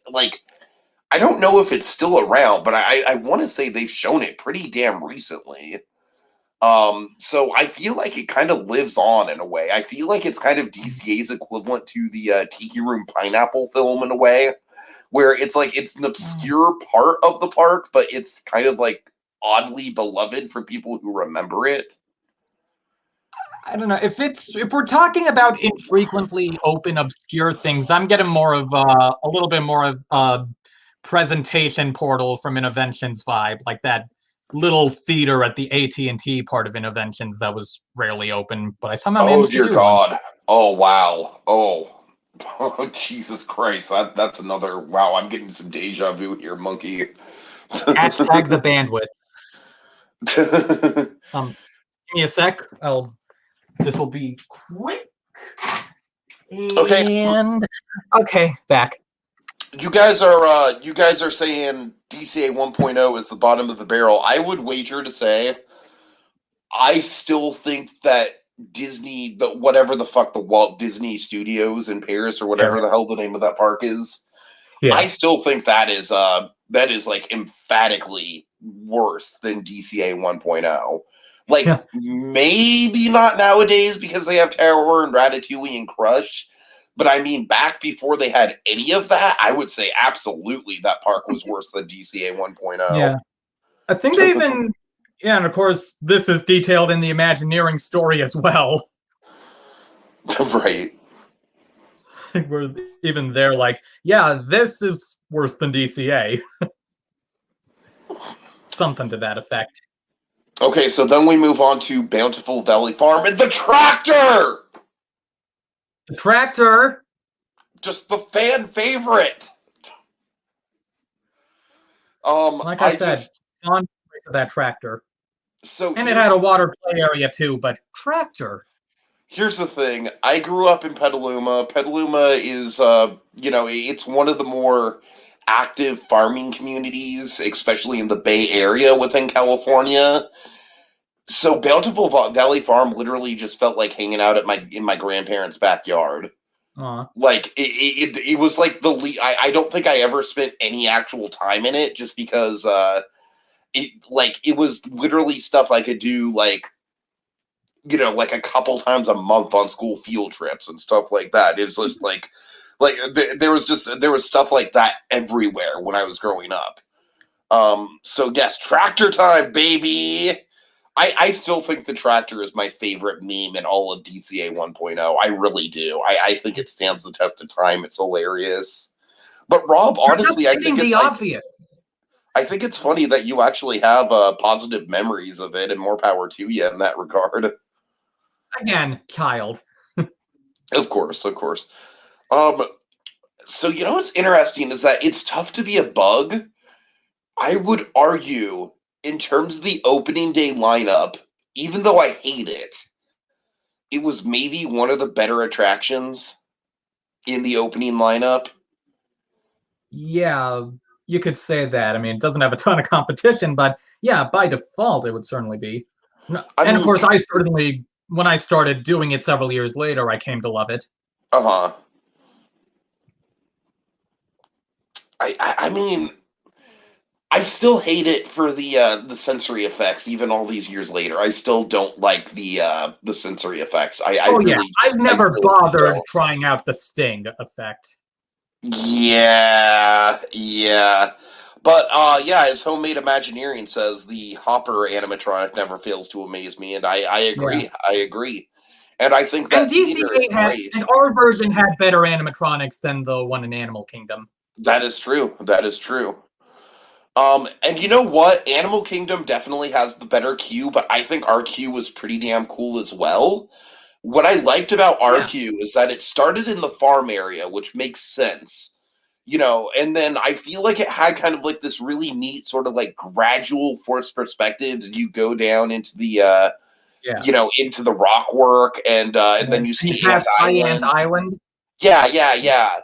don't know if it's still around, but I want to say they've shown it pretty damn recently. So I feel like it kind of lives on in a way. I feel like it's kind of DCA's equivalent to the Tiki Room Pineapple film in a way, where it's like it's an obscure part of the park, but it's kind of like oddly beloved for people who remember it. I don't know if we're talking about infrequently open obscure things. I'm getting more of a little bit more of a presentation portal from Interventions vibe, like that little theater at the AT&T part of Interventions that was rarely open, but I somehow Oh managed to dear do once. God. Oh wow. Oh. Oh Jesus Christ. That's another wow. I'm getting some deja vu here, monkey. Hashtag the bandwidth. Give me a sec. This will be quick. Okay, And okay, back. you guys are saying DCA 1.0 is the bottom of the barrel. I would wager to say I still think that Disney, the whatever the fuck the Walt Disney Studios in Paris or whatever the Paris. hell the name of that park is, Yeah. I still think that is like emphatically worse than DCA 1.0. Like Yeah. maybe not nowadays because they have Terror and Ratatouille and Crush, but I mean back before they had any of that, I would say absolutely that park was worse than DCA 1.0. Yeah. I think they even yeah, and of course this is detailed in the Imagineering story as well. Right. Where even they're like, yeah, this is worse than DCA. Something to that effect. Okay, so then we move on to Bountiful Valley Farm and the tractor! The tractor. Just the fan favorite. Like I I said, just fond of that tractor. so And it had a water play area too, but tractor. here's the thing. I grew up in Petaluma. Petaluma is it's one of the more active farming communities, especially in the Bay Area within California. So Bountiful Valley Farm literally just felt like hanging out at my grandparents' backyard. Aw. Like it was like I don't think I ever spent any actual time in it just because it was literally stuff I could do like like a couple times a month on school field trips and stuff like that. It's just there was stuff like that everywhere when I was growing up. So yes, tractor time, baby. I still think the tractor is my favorite meme in all of DCA 1.0. I really do. I think it stands the test of time. It's hilarious. But Rob, You're just honestly, stating the obvious. I think it's funny that you actually have positive memories of it, and more power to you in that regard. Again, child. Of course, of course. Um, so what's interesting is that it's tough to be a bug. I would argue, in terms of the opening day lineup, even though I hate it, it was maybe one of the better attractions in the opening lineup. Yeah, you could say that. I mean, it doesn't have a ton of competition, but yeah, by default, it would certainly be. I And of mean, course, I certainly, when I started doing it several years later, I came to love it. uh-huh. I mean, I still hate it for the sensory effects, even all these years later. I still don't like the sensory effects. I Oh yeah, really I've just I never really bothered don't. trying out the Sting effect. Yeah, yeah. But yeah, as Homemade Imagineering says, the Hopper animatronic never fails to amaze me, and I Yeah. agree. I agree. And I think And that theater is DCA had, great. and our version had better animatronics than the one in Animal Kingdom. That is true. That is true. And you know what? Animal Kingdom definitely has the better queue, but I think our queue was pretty damn cool as well. What I liked about Yeah. RQ is that it started in the farm area, which makes sense, you know, and then I feel like it had kind of like this really neat sort of like gradual forced perspectives. You go down into the Yeah. into the rock work and then you And you see Ant passed by Ant Island. Island. Yeah, yeah, yeah.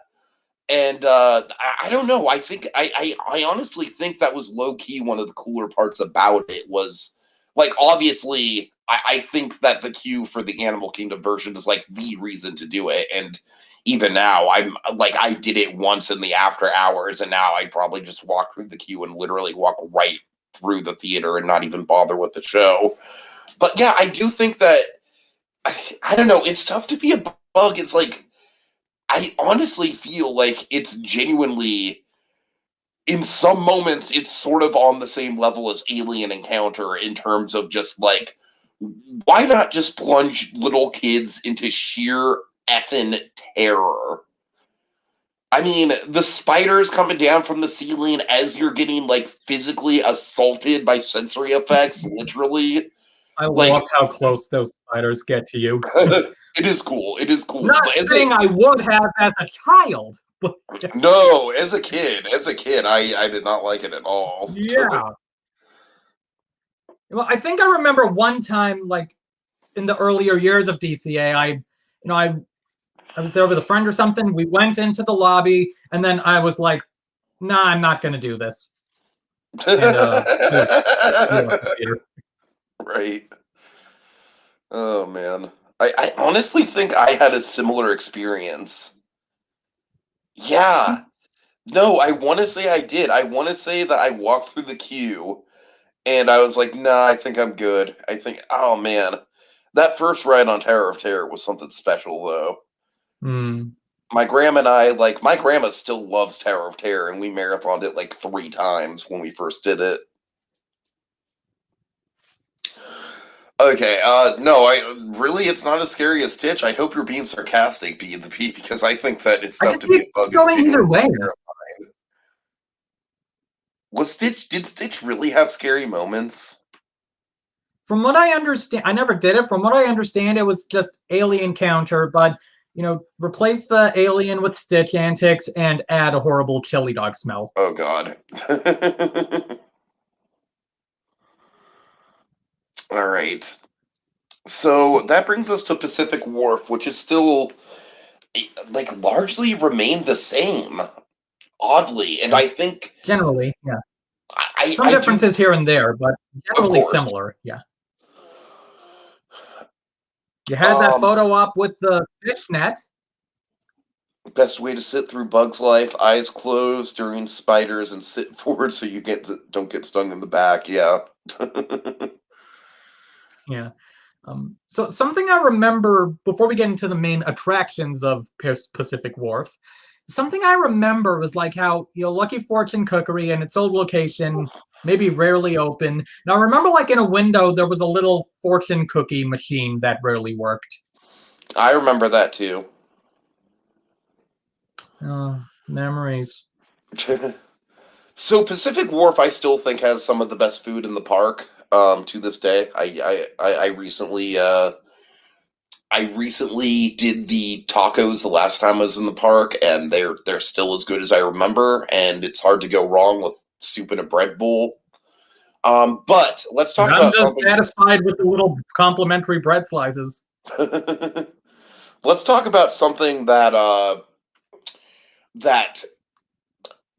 And I don't know. I think I honestly think that was low key one of the cooler parts about it was like obviously I think that the queue for the Animal Kingdom version is like the reason to do it. And even now, I'm like I did it once in the after hours, and now I probably just walk through the queue and literally walk right through the theater and not even bother with the show. But yeah, I do think that I don't know. It's tough to be a bug. It's like I honestly feel like it's genuinely, in some moments, it's sort of on the same level as Alien Encounter in terms of just like, why not just plunge little kids into sheer effing terror? I mean, the spiders coming down from the ceiling as you're getting like physically assaulted by sensory effects, literally. I Like, love how close those spiders get to you. it is cool. It is cool. Not But as saying a I would have as a child, but no, as a kid, I did not like it at all. yeah. Well, I think I remember one time, like in the earlier years of DCA, I was there with a friend or something. We went into the lobby, and then I was like, "Nah, I'm not going to do this." And we left the theater. Right. Oh man. I honestly think I had a similar experience. Yeah. No, I want to say I did. I want to say that I walked through the queue and I was like, nah, I think I'm good. I think, oh man. That first ride on Tower of Terror was something special though. Hmm. My grandma and I, like, my grandma still loves Tower of Terror and we marathoned it like 3 times when we first did it. Okay, no, I really, it's not as scary as Stitch. I hope you're being sarcastic, B the P, because I think that it's I tough could to see be a it bug is going either genuinely way. terrifying. Did Stitch really have scary moments? From what I understand, I never did it. From what I understand, it was just alien counter, but replace the alien with Stitch antics and add a horrible chili dog smell. Oh God. All right. So that brings us to Pacific Wharf, which is still like largely remained the same, oddly. And Yeah, I think generally, yeah. Some I do, differences here and there, but of generally course. similar. Yeah. You had that photo op with the fishnet. Best way to sit through Bug's life: eyes closed during spiders and sit forward so you don't get stung in the back. Yeah. Yeah. So something I remember before we get into the main attractions of Pacific Wharf, something I remember was like how Lucky Fortune Cookery and its old location maybe rarely open. Now I remember like in a window there was a little fortune cookie machine that rarely worked. I remember that too. Oh, memories. So Pacific Wharf, I still think has some of the best food in the park. To this day, I recently did the tacos the last time I was in the park, and they're still as good as I remember. And it's hard to go wrong with soup and a bread bowl. But let's And talk I'm about just something. satisfied with the little complimentary bread slices. Let's talk about something that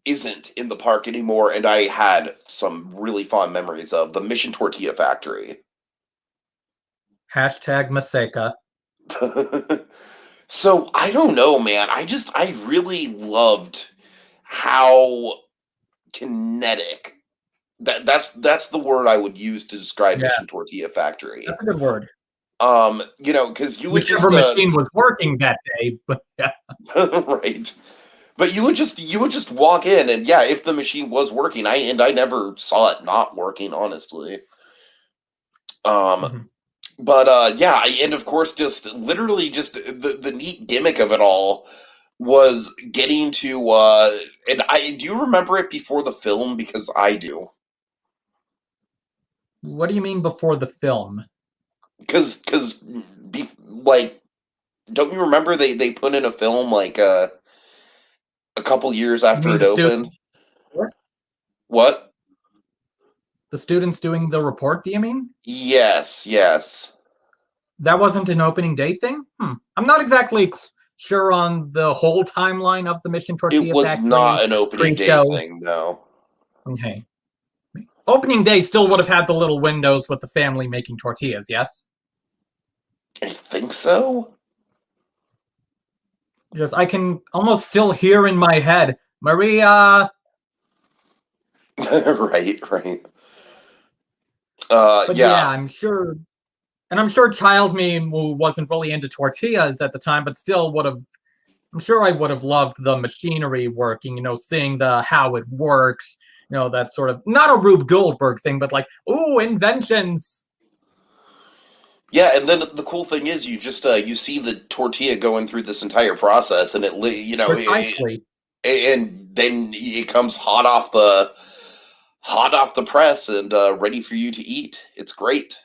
isn't in the park anymore, and I had some really fond memories of the Mission Tortilla Factory. Hashtag Maseka. So I don't know, man. I really loved how kinetic. That's the word I would use to describe Yeah, Mission Tortilla Factory. that's a good word. Because you would Whichever just machine was working that day, but yeah. right. But you would just walk in, and yeah, if the machine was working, I never saw it not working, honestly. Um, Mhm. but yeah, and of course, just literally just the neat gimmick of it all was getting to and I do you remember it before the film, because I do. What do you mean before the film? Because like, don't you remember they put in a film like a couple years You after mean it the student opened? report? What? The students doing the report, do you mean? Yes, yes. That wasn't an opening day thing? I'm not exactly sure on the whole timeline of the Mission It Tortilla was Factory not an opening day pre-show. thing, no. Okay. Opening day still would have had the little windows with the family making tortillas, yes? I think so. Just I can almost still hear in my head, Maria. Right, right. But yeah, Yeah. I'm sure, and I'm sure child me who wasn't really into tortillas at the time, but still would have. I'm sure I would have loved the machinery working, seeing the how it works, that sort of not a Rube Goldberg thing, but like, ooh, inventions. Yeah, and then the cool thing is, you just you see the tortilla going through this entire process, and Precisely. and then it comes hot off the press, and ready for you to eat. It's great.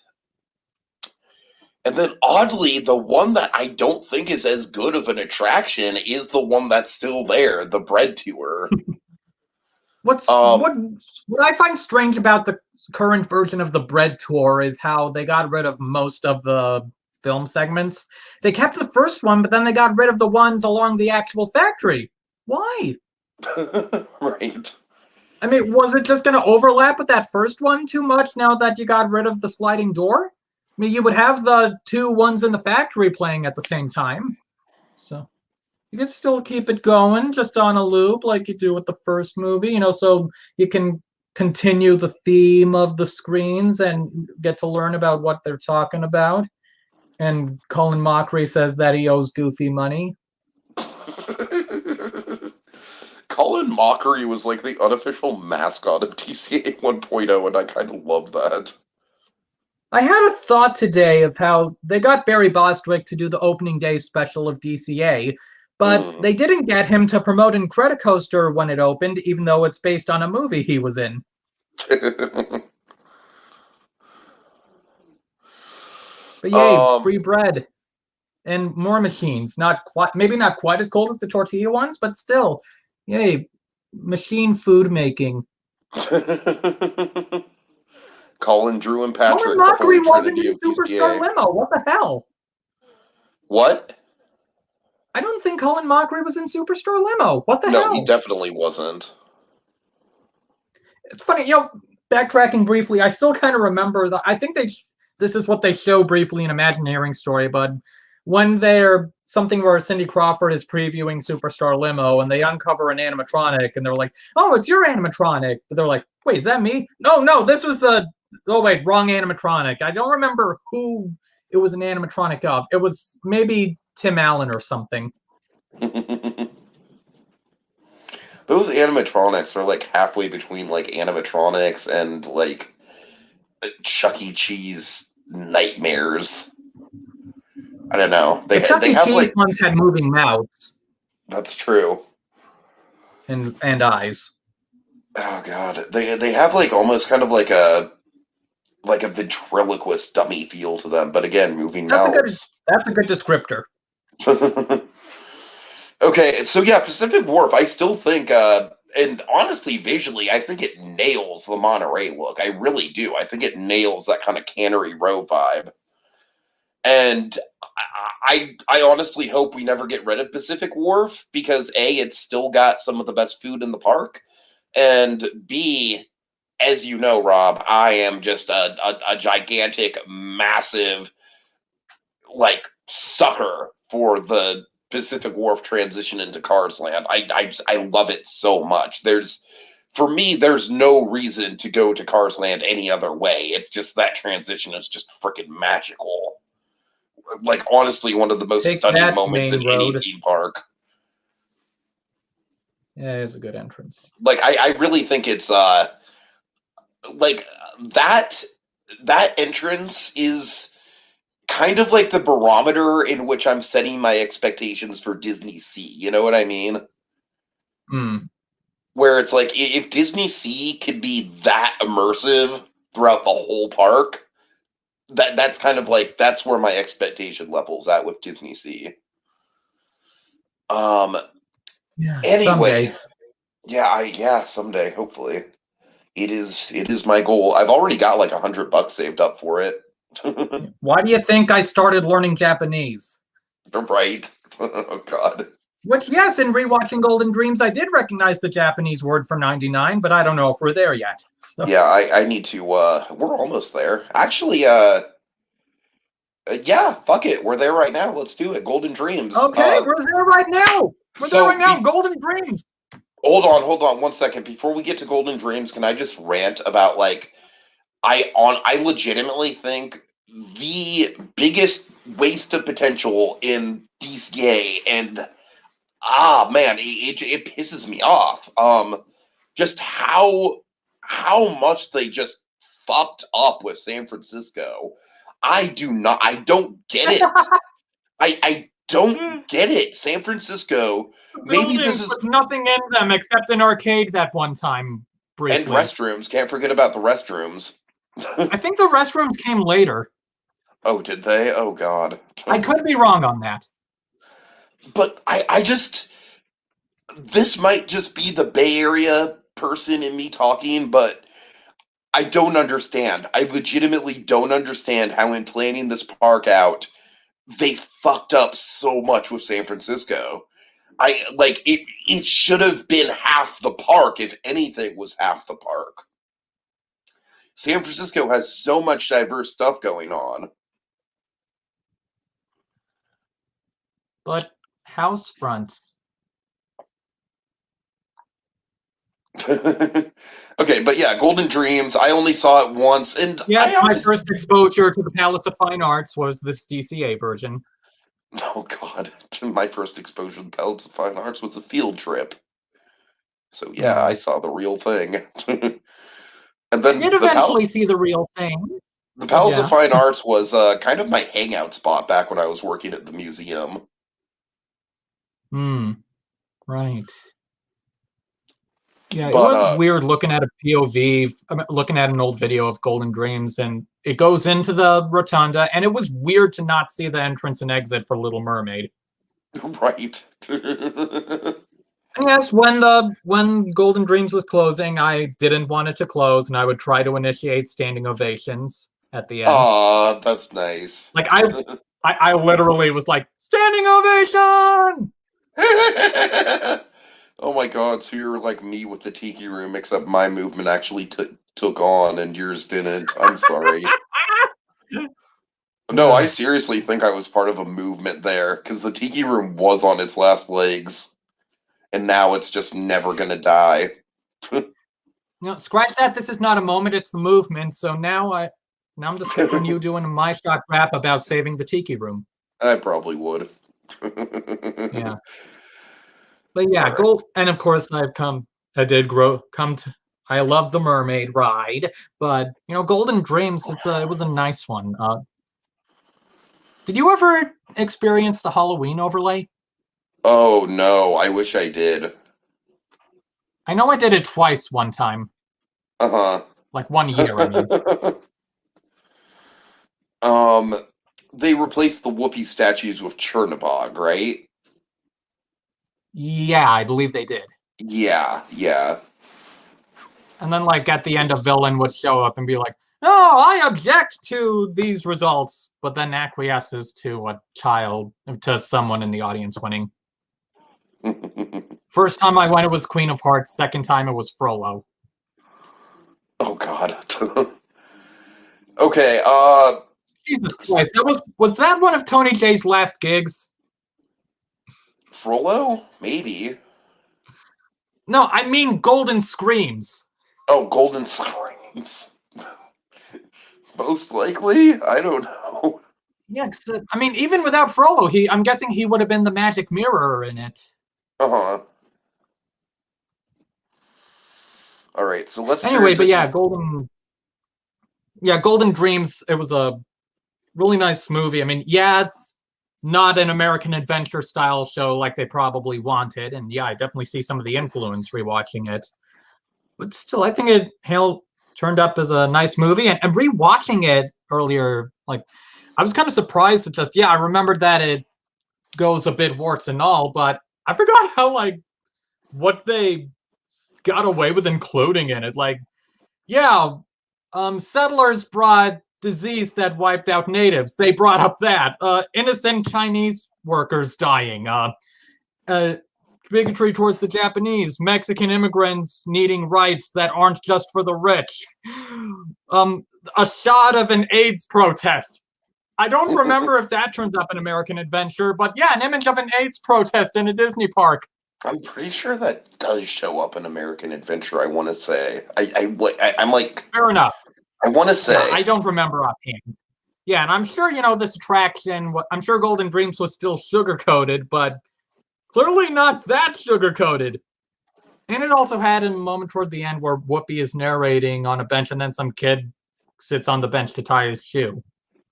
And then oddly, the one that I don't think is as good of an attraction is the one that's still there, the bread tour. What's Um, what I find strange about the current version of the bread tour is how they got rid of most of the film segments. They kept the first one, but then they got rid of the ones along the actual factory. Why? right. I mean, was it just going to overlap with that first one too much now that you got rid of the sliding door? I mean, you would have the two ones in the factory playing at the same time. So you could still keep it going just on a loop like you do with the first movie, so you can continue the theme of the screens and get to learn about what they're talking about. And Colin Mockery says that he owes Goofy money. Colin Mockery was like the unofficial mascot of DCA 1.0, and I kind of love that. I had a thought today of how they got Barry Bostwick to do the opening day special of DCA, but Mm. they didn't get him to promote Incredicoaster when it opened, even though it's based on a movie he was in. But yay, um, free bread and more machines. Not quite, maybe not quite as cold as the tortilla ones, but still, yay, machine food making. Colin, Drew, and Colin Patrick, the Mockery holy wasn't trinity in of Superstar DCA. Limo. What the hell? What? I don't think Colin Mockery was in Superstar Limo. What the No, he hell? definitely wasn't. It's funny, backtracking briefly, I still kind of remember that. I think this is what they show briefly in Imagineering Story, but when they're something where Cindy Crawford is previewing Superstar Limo and they uncover an animatronic and they're like, oh, it's your animatronic. But they're like, wait, is that me? No, this was oh, wait, wrong animatronic. I don't remember who it was an animatronic of. It was maybe Tim Allen or something. Those animatronics are like halfway between like animatronics and like Chuck E. Cheese nightmares. I don't know. The Chuck They E. have Cheese like, ones had moving mouths that's true. and eyes. Oh god, they have like almost kind of like a ventriloquist dummy feel to them, but again, moving That's a good. mouths. That's a good descriptor. Okay, so yeah, Pacific Wharf. I still think, and honestly, visually, I think it nails the Monterey look. I really do. I think it nails that kind of Cannery Row vibe. And I honestly hope we never get rid of Pacific Wharf, because A, it's still got some of the best food in the park, and B, as you know, Rob, I am just a gigantic, massive, like, sucker for the Pacific Wharf transition into Cars Land. I love it so much. There's for me, there's no reason to go to Cars Land any other way. It's just that transition is just freaking magical. Like, honestly, one of the most Take stunning that, moments main in any road. theme park. Yeah, it's a good entrance. Like, I really think it's like that entrance is kind of like the barometer in which I'm setting my expectations for Disney Sea. You know what I mean? Hmm. Where it's like, if Disney Sea could be that immersive throughout the whole park, that's kind of like, that's where my expectation level's at with Disney Sea. Yeah. Anyway, Someday. yeah, someday, hopefully. It is my goal. I've already got like $100 saved up for it. Why do you think I started learning Japanese? Right. Oh God. Which, yes, in rewatching Golden Dreams, I did recognize the Japanese word for 99, but I don't know if we're there yet. So. Yeah, I need to we're almost there. Actually, yeah, fuck it. We're there right now. Let's do it. Golden Dreams. Okay, we're there right now. We're there right now. Golden Dreams. Hold on 1 second. Before we get to Golden Dreams, can I just rant about like I legitimately think the biggest waste of potential in DCA, and man, it pisses me off. Just how much they just fucked up with San Francisco. I don't get it. I don't get it. San Francisco, maybe this Buildings is, with nothing in them except an arcade that one time, briefly. and restrooms. Can't forget about the restrooms. I think the restrooms came later. Oh, did they? Oh God. I could be wrong on that. But I just, this might just be the Bay Area person in me talking, but I don't understand. I legitimately don't understand how in planning this park out, they fucked up so much with San Francisco. I like it should have been half the park, if anything was half the park. San Francisco has so much diverse stuff going on. But house fronts. Okay, but yeah, Golden Dreams. I only saw it once, and yes, my first exposure to the Palace of Fine Arts was this DCA version. Oh God, my first exposure to the Palace of Fine Arts was a field trip. So yeah, I saw the real thing. And then I did eventually see the real thing. The Palace of Fine Arts was kind of my hangout spot back when I was working at the museum. Right. Yeah, But, it was weird looking at a POV, looking at an old video of Golden Dreams, and it goes into the rotunda, and it was weird to not see the entrance and exit for Little Mermaid. Right. And yes, when Golden Dreams was closing, I didn't want it to close, and I would try to initiate standing ovations at the end. Aw, that's nice. Like I literally was like, standing ovation! Oh my God, so you're like me with the Tiki Room, except my movement actually took on and yours didn't. I'm sorry. No, I seriously think I was part of a movement there, because the Tiki Room was on its last legs, and now it's just never gonna die. No, scratch that. This is not a moment; it's the movement. So now I'm just picturing you doing a My Shot rap about saving the Tiki Room. I probably would. Yeah, but yeah, right. Gold, and of course I love the Mermaid ride, but Golden Dreams, it was a nice one. Did you ever experience the Halloween overlay? Oh no, I wish I did. I know I did it twice one time. Uh-huh. Like 1 year, I mean. They replaced the Whoopi statues with Chernobog, right? Yeah, I believe they did. Yeah. And then, like, at the end, a villain would show up and be like, "Oh, I object to these results," but then acquiesces to someone in the audience winning. First time I went, it was Queen of Hearts. Second time, it was Frollo. Oh God. Okay. Jesus Christ, was that one of Tony J's last gigs? Frollo? Maybe. No, I mean Golden Screams. Oh, Golden Screams. Most likely? I don't know. Yeah, I mean, even without Frollo, I'm guessing he would have been the magic mirror in it. Uh-huh. All right, so let's Anyway, but transition. Golden Dreams, it was a really nice movie. I mean, yeah, it's not an American adventure style show like they probably wanted. And yeah, I definitely see some of the influence rewatching it. But still, I think it turned up as a nice movie. And rewatching it earlier, like, I was kind of surprised at just, yeah, I remembered that it goes a bit warts and all, but I forgot how, like, what they got away with including in it. Like, yeah, settlers brought disease that wiped out natives. They brought up that. Innocent Chinese workers dying. Bigotry towards the Japanese. Mexican immigrants needing rights that aren't just for the rich. A shot of an AIDS protest. I don't remember if that turns up in American Adventure, but yeah, an image of an AIDS protest in a Disney park. I'm pretty sure that does show up in American Adventure, I want to say. I'm like... Fair enough. I want to say... Yeah, I don't remember offhand. Yeah, and I'm sure, this attraction, I'm sure Golden Dreams was still sugar-coated, but clearly not that sugar-coated. And it also had a moment toward the end where Whoopi is narrating on a bench and then some kid sits on the bench to tie his shoe.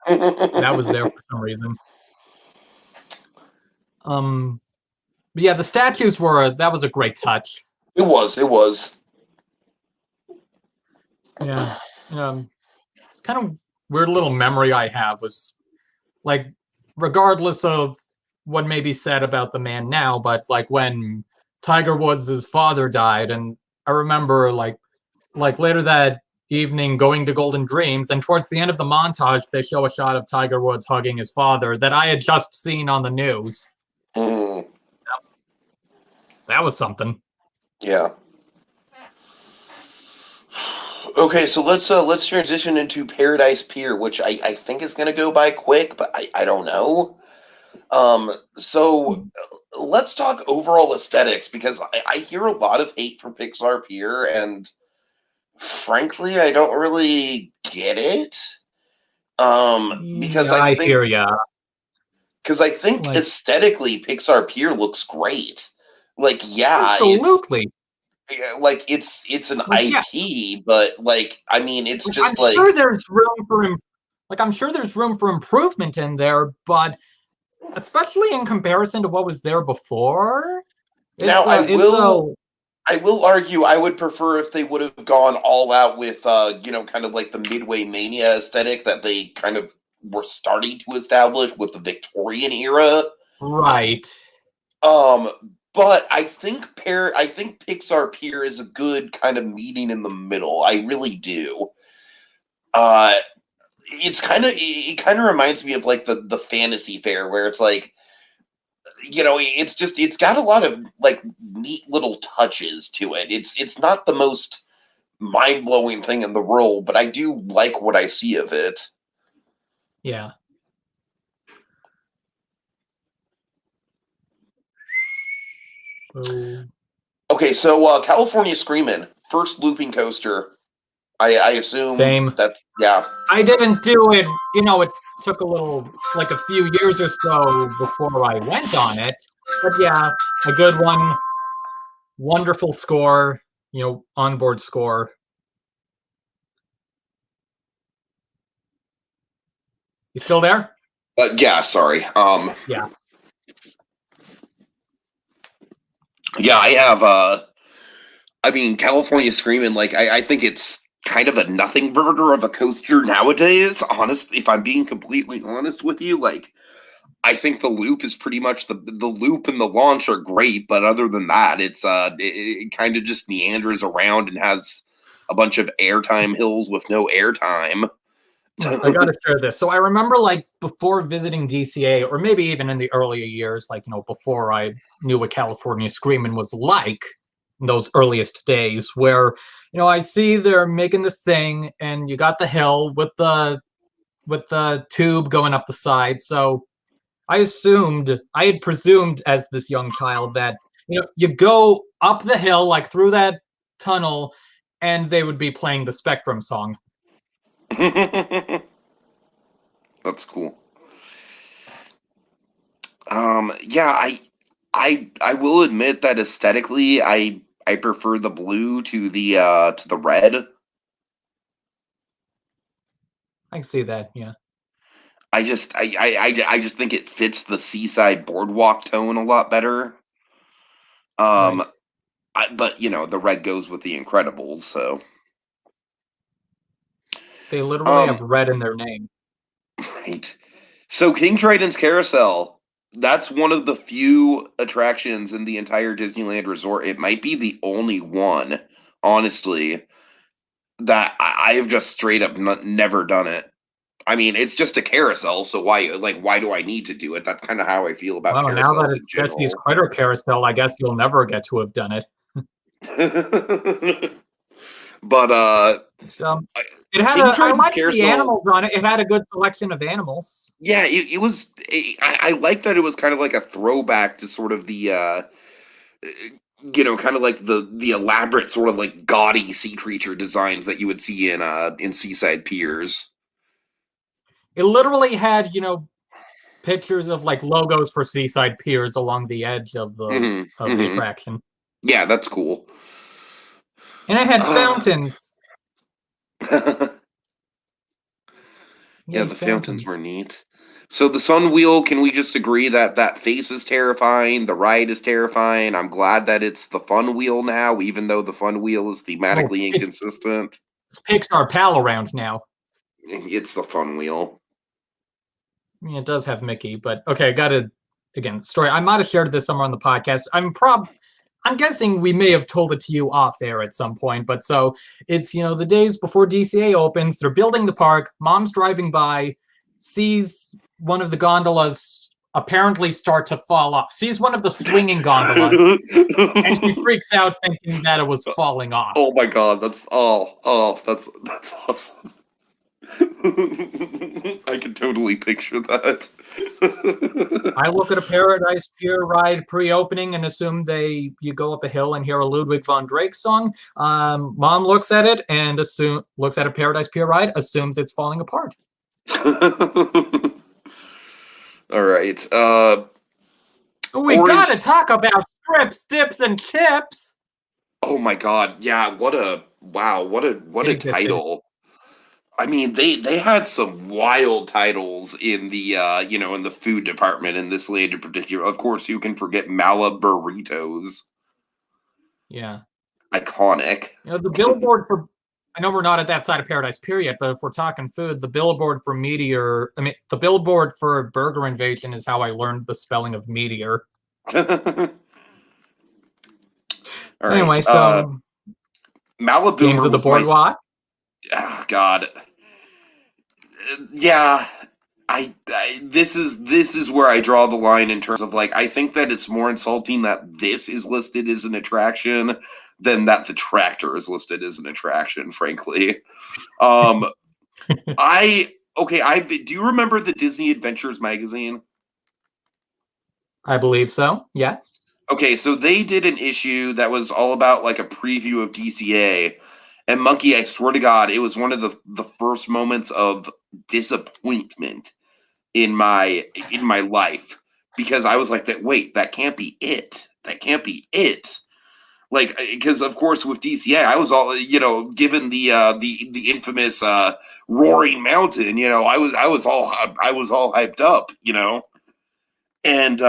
That was there for some reason. But yeah, the statues that was a great touch. It was. Yeah. It's kind of weird little memory I have was, like, regardless of what may be said about the man now, but like when Tiger Woods' father died, and I remember like later that evening going to Golden Dreams, and towards the end of the montage they show a shot of Tiger Woods hugging his father that I had just seen on the news. That was something. Yeah. Okay, so let's transition into Paradise Pier, which I think is gonna go by quick, but I don't know. So let's talk overall aesthetics, because I hear a lot of hate for Pixar Pier, and frankly, I don't really get it. Because I hear ya. Because I think aesthetically, Pixar Pier looks great. Like, yeah, absolutely. Like it's an IP, but like, I mean, it's just I'm sure there's room for I'm sure there's room for improvement in there, but especially in comparison to what was there before. Now, I will argue I would prefer if they would have gone all out with kind of like the Midway Mania aesthetic that they kind of were starting to establish with the Victorian era. Right. But I think Pixar Pier is a good kind of meeting in the middle. I really do. It kind of reminds me of like the Fantasy Fair, where it's like, it's got a lot of like neat little touches to it. It's not the most mind-blowing thing in the world, but I do like what I see of it. Yeah. Okay, so California Screamin', first looping coaster. I assume same. That's yeah. I didn't do it. It took a few years or so before I went on it. But yeah, a good one. Wonderful score. Onboard score. You still there? Yeah. Sorry. Yeah. Yeah, I have. I mean, California Screamin', like, I think it's kind of a nothing burger of a coaster nowadays. Honestly, if I'm being completely honest with you, like, I think the loop is pretty much the loop and the launch are great, but other than that, it kind of just meanders around and has a bunch of airtime hills with no airtime. I gotta share this. So I remember, like, before visiting DCA, or maybe even in the earlier years, like, before I knew what California Screamin' was like, in those earliest days, where, I see they're making this thing, and you got the hill with the tube going up the side. So I had presumed as this young child that You go up the hill, like through that tunnel, and they would be playing the Spectrum song. That's cool. Yeah, I will admit that aesthetically, I prefer the blue to the red. I can see that. Yeah. I just think it fits the seaside boardwalk tone a lot better. Right. But the red goes with the Incredibles, so. They literally have red in their name. Right. So King Triton's Carousel, that's one of the few attractions in the entire Disneyland Resort. It might be the only one, honestly, that I have just straight up never done it. I mean, it's just a carousel, so why do I need to do it? That's kind of how I feel about Well, now that carousels in it's Jesse's general. Critter Carousel, I guess you'll never get to have done it. But So, I Triton's like the Carousel, animals on it. It had a good selection of animals. yeah, it was. I like that it was kind of like a throwback to sort of the kind of like the elaborate sort of like gaudy sea creature designs that you would see in Seaside Piers. It literally had, pictures of like logos for Seaside Piers along the edge of the attraction. Yeah, that's cool. And it had fountains. Yeah, Yay, the fountains were fountains. neat. So the Sun Wheel, can we just agree that that face is terrifying? The ride is terrifying. I'm glad that it's the Fun Wheel now, even though the Fun Wheel is Well, thematically inconsistent. it's Pixar Pal around now. It's the Fun Wheel. I mean, it does have Mickey, but okay, I gotta again story. I might have shared this somewhere on the podcast. I'm guessing we may have told it to you off air at some point, but so it's the days before DCA opens, they're building the park, mom's driving by, sees one of the gondolas apparently start to fall off, sees one of the swinging gondolas, and she freaks out thinking that it was falling off. Oh my god, that's that's awesome. I can totally picture that. I look at a Paradise Pier ride pre-opening and assume you go up a hill and hear a Ludwig von Drake song. Mom looks at it and looks at a Paradise Pier ride, assumes it's falling apart. All right. We gotta talk about strips, dips, and chips. Oh my god, yeah, what a title. I mean, they had some wild titles in the in the food department in this land in particular. Of course, you can forget Mala burritos. Yeah. Iconic. The billboard for I know we're not at that side of Paradise Pier yet, but if we're talking food, the billboard for the billboard for Burger Invasion is how I learned the spelling of meteor. All right. Anyway, so Malibu Games of the Boardwalk. Oh God. Yeah. I this is where I draw the line in terms of I think that it's more insulting that this is listed as an attraction than that the tractor is listed as an attraction, frankly. Do you remember the Disney Adventures magazine? I believe so. Yes. Okay, so they did an issue that was all about a preview of DCA. And Monkey, I swear to God, it was one of the first moments of disappointment in my life, because I was like, that can't be it. That can't be it. Because of course with DCA, I was all given the infamous Roaring Mountain. I was all hyped up. And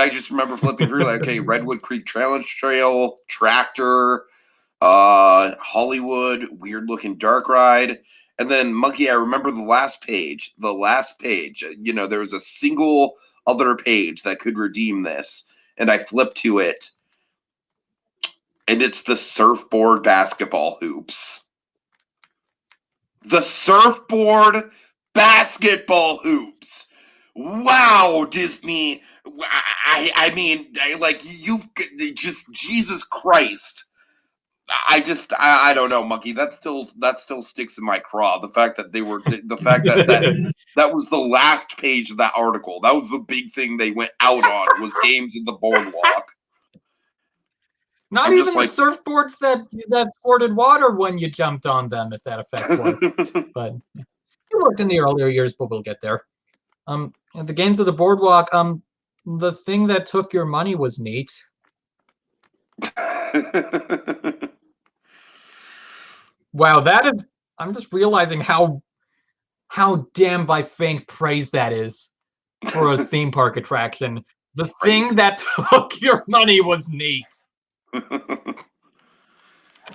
I just remember flipping through okay, Redwood Creek Trail, Tractor, Hollywood, weird looking dark ride. And then Monkey, I remember the last page. There was a single other page that could redeem this. And I flipped to it. And it's the surfboard basketball hoops. The surfboard basketball hoops. Wow, Disney. I mean, you've just, Jesus Christ. I don't know, Monkey. That still sticks in my craw. The fact that the fact that was the last page of that article. That was the big thing they went out on, was games in the boardwalk. Not I'm even just the like, surfboards that squirted water when you jumped on them, if that effect worked. But it worked in the earlier years, but we'll get there. The games of the boardwalk. The thing that took your money was neat. Wow, that is. I'm just realizing how damn by faint praise that is for a theme park attraction. The thing that took your money was neat.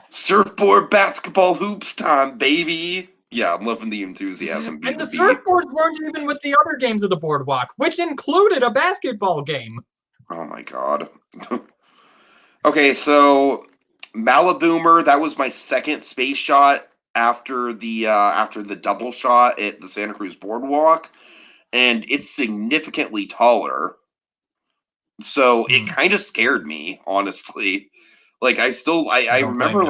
Surfboard basketball hoops time, baby. Yeah, I'm loving the enthusiasm. And the surfboards weren't even with the other games of the boardwalk, which included a basketball game. Oh my god. Okay, so Maliboomer, that was my second space shot after the double shot at the Santa Cruz Boardwalk, and it's significantly taller. So it kind of scared me, honestly. Like I remember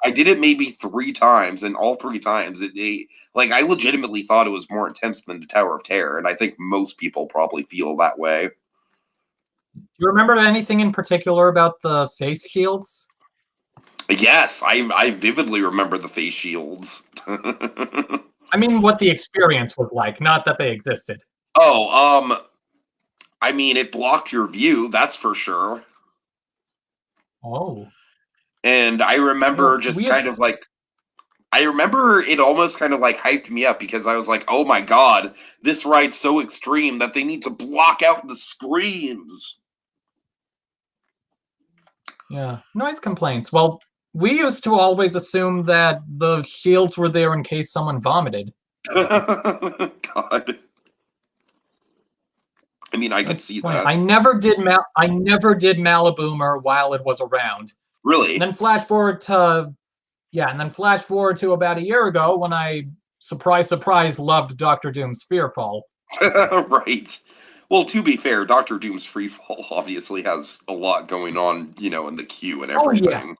I did it maybe 3 times, and all 3 times I legitimately thought it was more intense than the Tower of Terror, and I think most people probably feel that way. Do you remember anything in particular about the face shields? Yes, I vividly remember the face shields. I mean, what the experience was like, not that they existed. Oh, I mean, it blocked your view, that's for sure. Oh. And I remember I remember it almost kind of like hyped me up, because I was like, oh my god, this ride's so extreme that they need to block out the screams. Yeah, noise complaints. Well, we used to always assume that the shields were there in case someone vomited. God. I mean, I could see that. I never did Maliboomer while it was around. Really? And then flash forward to about a year ago when I surprise loved Dr. Doom's Fearfall. Right. Well, to be fair, Doctor Doom's Freefall obviously has a lot going on, in the queue and everything. Oh,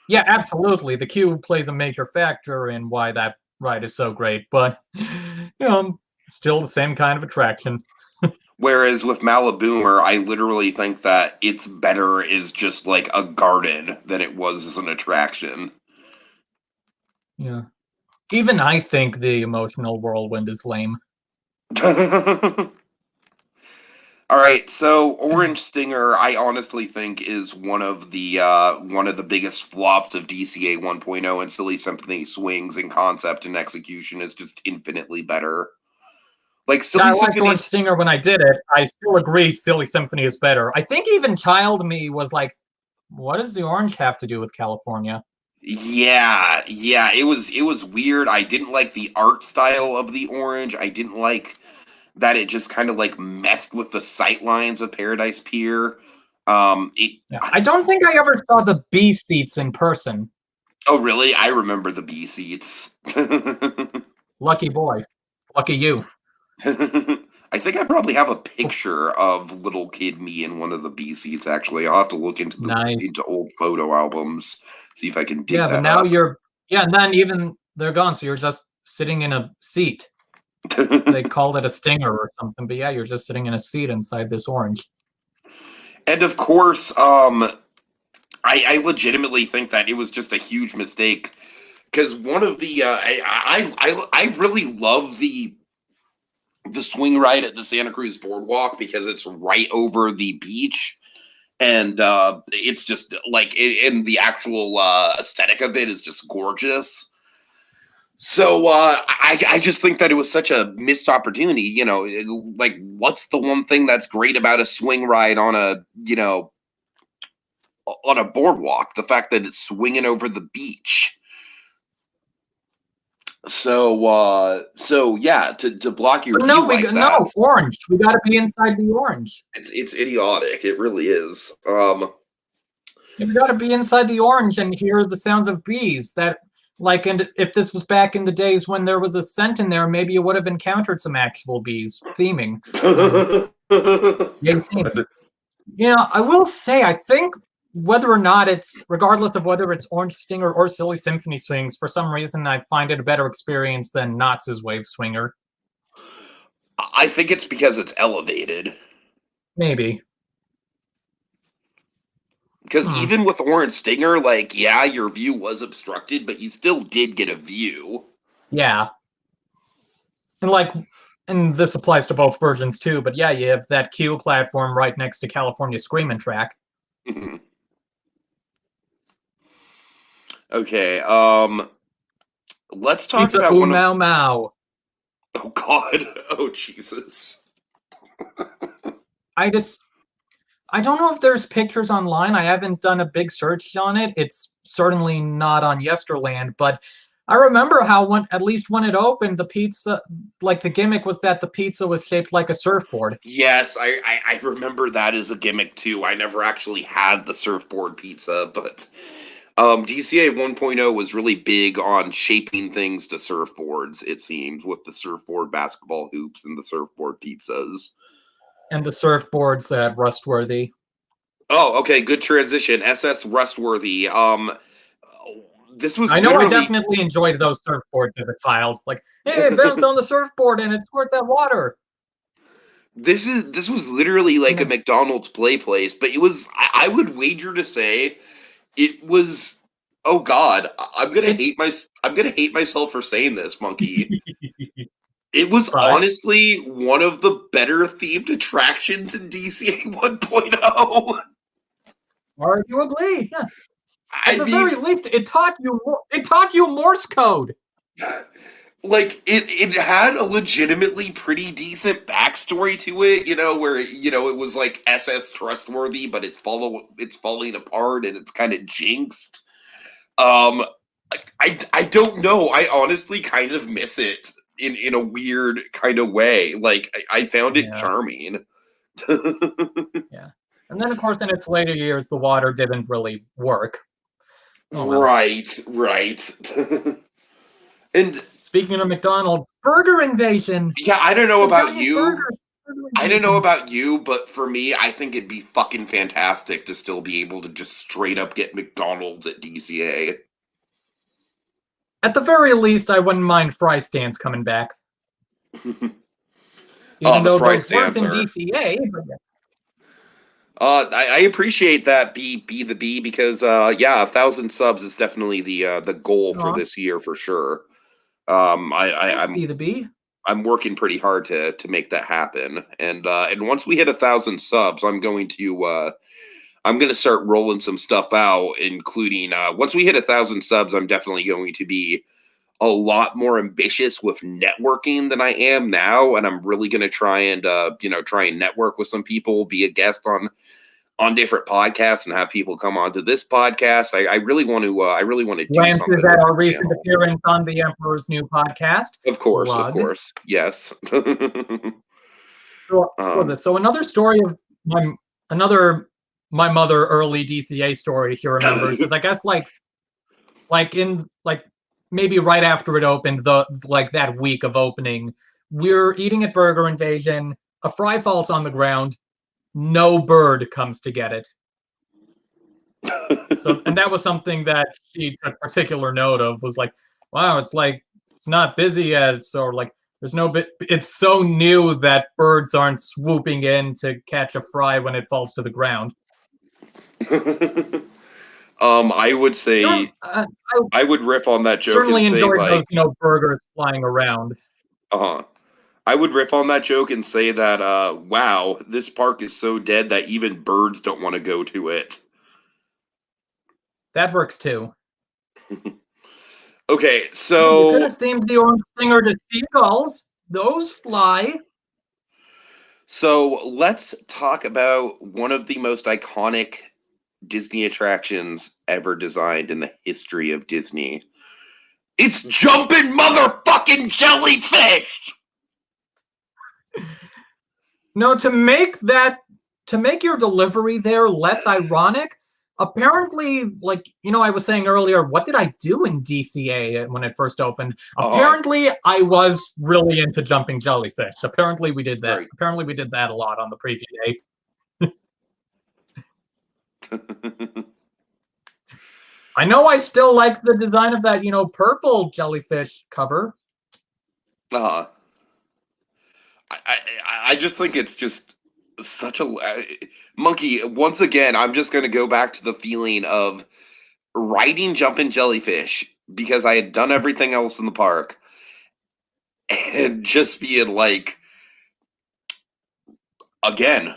yeah, absolutely. The queue plays a major factor in why that ride is so great, but still the same kind of attraction. Whereas with Maliboomer, I literally think that it's better as just like a garden than it was as an attraction. Yeah. Even I think the emotional whirlwind is lame. All right, so Orange Stinger, I honestly think is one of the biggest flops of DCA 1.0, and Silly Symphony Swings in concept and execution is just infinitely better. Like Silly Symphony, I liked Orange Symphony. Stinger when I did it. I still agree Silly Symphony is better. I think even child me was like, what does the orange have to do with California? Yeah, it was weird. I didn't like the art style of the orange. I didn't like that it just kind of like messed with the sight lines of Paradise Pier. I don't think I ever saw the B seats in person. Oh, really? I remember the B seats. Lucky boy. Lucky you. I think I probably have a picture of little kid me in one of the B seats, actually. I'll have to look into into old photo albums, see if I can dig that up. Yeah, but now and then even they're gone, so you're just sitting in a seat. They called it a stinger or something, but yeah, you're just sitting in a seat inside this orange. And of course, I legitimately think that it was just a huge mistake, because one of the I really love the swing ride at the Santa Cruz Boardwalk, because it's right over the beach, and it's just like, and the actual aesthetic of it is just gorgeous. So I just think that it was such a missed opportunity. Like, what's the one thing that's great about a swing ride on a boardwalk? The fact that it's swinging over the beach. So yeah, to block your view no orange. We got to be inside the orange. It's idiotic. It really is. You got to be inside the orange and hear the sounds of bees. And if this was back in the days when there was a scent in there, maybe you would have encountered some actual bees theming. Theming. I will say, I think whether or not it's, regardless of whether it's Orange Stinger or Silly Symphony Swings, for some reason I find it a better experience than Knott's Wave Swinger. I think it's because it's elevated. Maybe. Because even with Orange Stinger, like, yeah, your view was obstructed, but you still did get a view. Yeah. And this applies to both versions too, but yeah, you have that Q platform right next to California Screamin' track. Okay, let's talk Pizza about Ooh Mau Mau. Oh God, oh Jesus. I don't know if there's pictures online. I haven't done a big search on it. It's certainly not on Yesterland, but I remember how at least when it opened, the pizza, like the gimmick was that the pizza was shaped like a surfboard. Yes, I remember that as a gimmick too. I never actually had the surfboard pizza, but DCA 1.0 was really big on shaping things to surfboards, it seems, with the surfboard basketball hoops and the surfboard pizzas. And the surfboards at Rustworthy. Oh, okay, good transition. SS Rustworthy. This was I know literally... I definitely enjoyed those surfboards as a child. Like, hey, bounce on the surfboard and it squirts that water. This was literally like a McDonald's play place, but it was, I would wager to say it was, oh God, I'm gonna hate myself for saying this, Monkey. It was honestly one of the better themed attractions in DCA 1.0. Arguably, yeah. At the very least, it taught you Morse code. Like it had a legitimately pretty decent backstory to it, where it was like SS Trustworthy, but it's falling apart and it's kind of jinxed. I don't know. I honestly kind of miss it in a weird kind of way. Like I found it charming. Yeah. And then of course in its later years the water didn't really work. Oh, well. Right. And speaking of McDonald's, Burger Invasion. Yeah, I don't know about you. I don't know about you, but for me, I think it'd be fucking fantastic to still be able to just straight up get McDonald's at DCA. At the very least, I wouldn't mind fry stands coming back. Even though those weren't in DCA. But I appreciate that be the B because 1,000 subs is definitely the goal for this year for sure. I'm be the B. I'm working pretty hard to make that happen, and once we hit 1,000 subs, I'm going to start rolling some stuff out, including once we hit 1,000 subs, I'm definitely going to be a lot more ambitious with networking than I am now, and I'm really going to try and network with some people, be a guest on different podcasts, and have people come onto this podcast. I really want to do something. That our recent appearance on the Emperor's New podcast. Of course, yes. So another story of my mother early DCA story she remembers is I guess maybe right after it opened, that week of opening, we're eating at Burger Invasion, a fry falls on the ground, no bird comes to get it. And that was something that she took particular note of, was like, wow, it's not busy yet, so there's no bit. It's so new that birds aren't swooping in to catch a fry when it falls to the ground. I would say I would riff on that joke. Certainly and say, enjoyed those burgers flying around. I would riff on that joke and say that wow, this park is so dead that even birds don't want to go to it. That works too. Okay, so you could have themed the Orange Stinger to seagulls. Those fly. So let's talk about one of the most iconic Disney attractions ever designed in the history of Disney. It's jumping motherfucking jellyfish! No, to make your delivery there less ironic, apparently, I was saying earlier, what did I do in DCA when it first opened? Apparently, I was really into jumping jellyfish. Apparently, we did that. Apparently, we did that a lot on the preview day. I know I still like the design of that, purple jellyfish cover. I, I I just think it's just such a monkey. Once again, I'm just gonna go back to the feeling of riding jumping jellyfish because I had done everything else in the park, and just being like, again,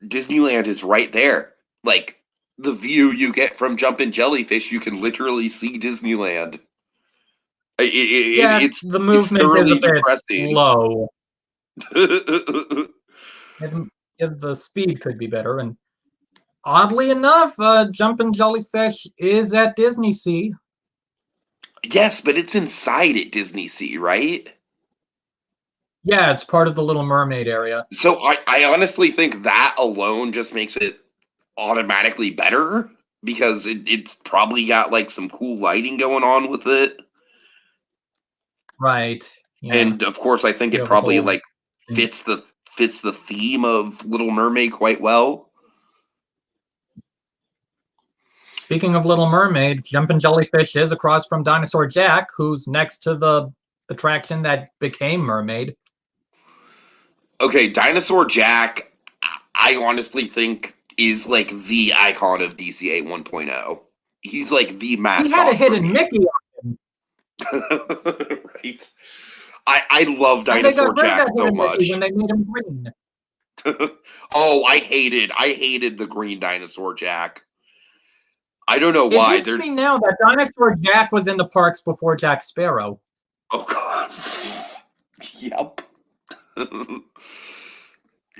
Disneyland is right there. Like the view you get from jumping jellyfish, you can literally see Disneyland. Yeah, It's the it's movement is a thoroughly bit depressing. slow. If the speed could be better. And oddly enough, Jumpin' Jellyfish is at Disney Sea. Yes, but it's inside at Disney Sea, right? Yeah, it's part of the Little Mermaid area. So I honestly think that alone just makes it automatically better because it's probably got like some cool lighting going on with it. Right. Yeah. And of course I think You it have a probably whole like fits the theme of Little Mermaid quite well. Speaking of Little Mermaid, Jumpin' Jellyfish is across from Dinosaur Jack, who's next to the attraction that became Mermaid. Okay, Dinosaur Jack, I honestly think is like the icon of DCA 1.0. He's like the He had a mascot for hidden me. Mickey on him. Right. I love And they Dinosaur got rid of Jack that so hidden Mickey when much. they made him green. Oh, I hated the green Dinosaur Jack. I don't know It why. hits me now that Dinosaur Jack was in the parks before Jack Sparrow. Oh god. Yep.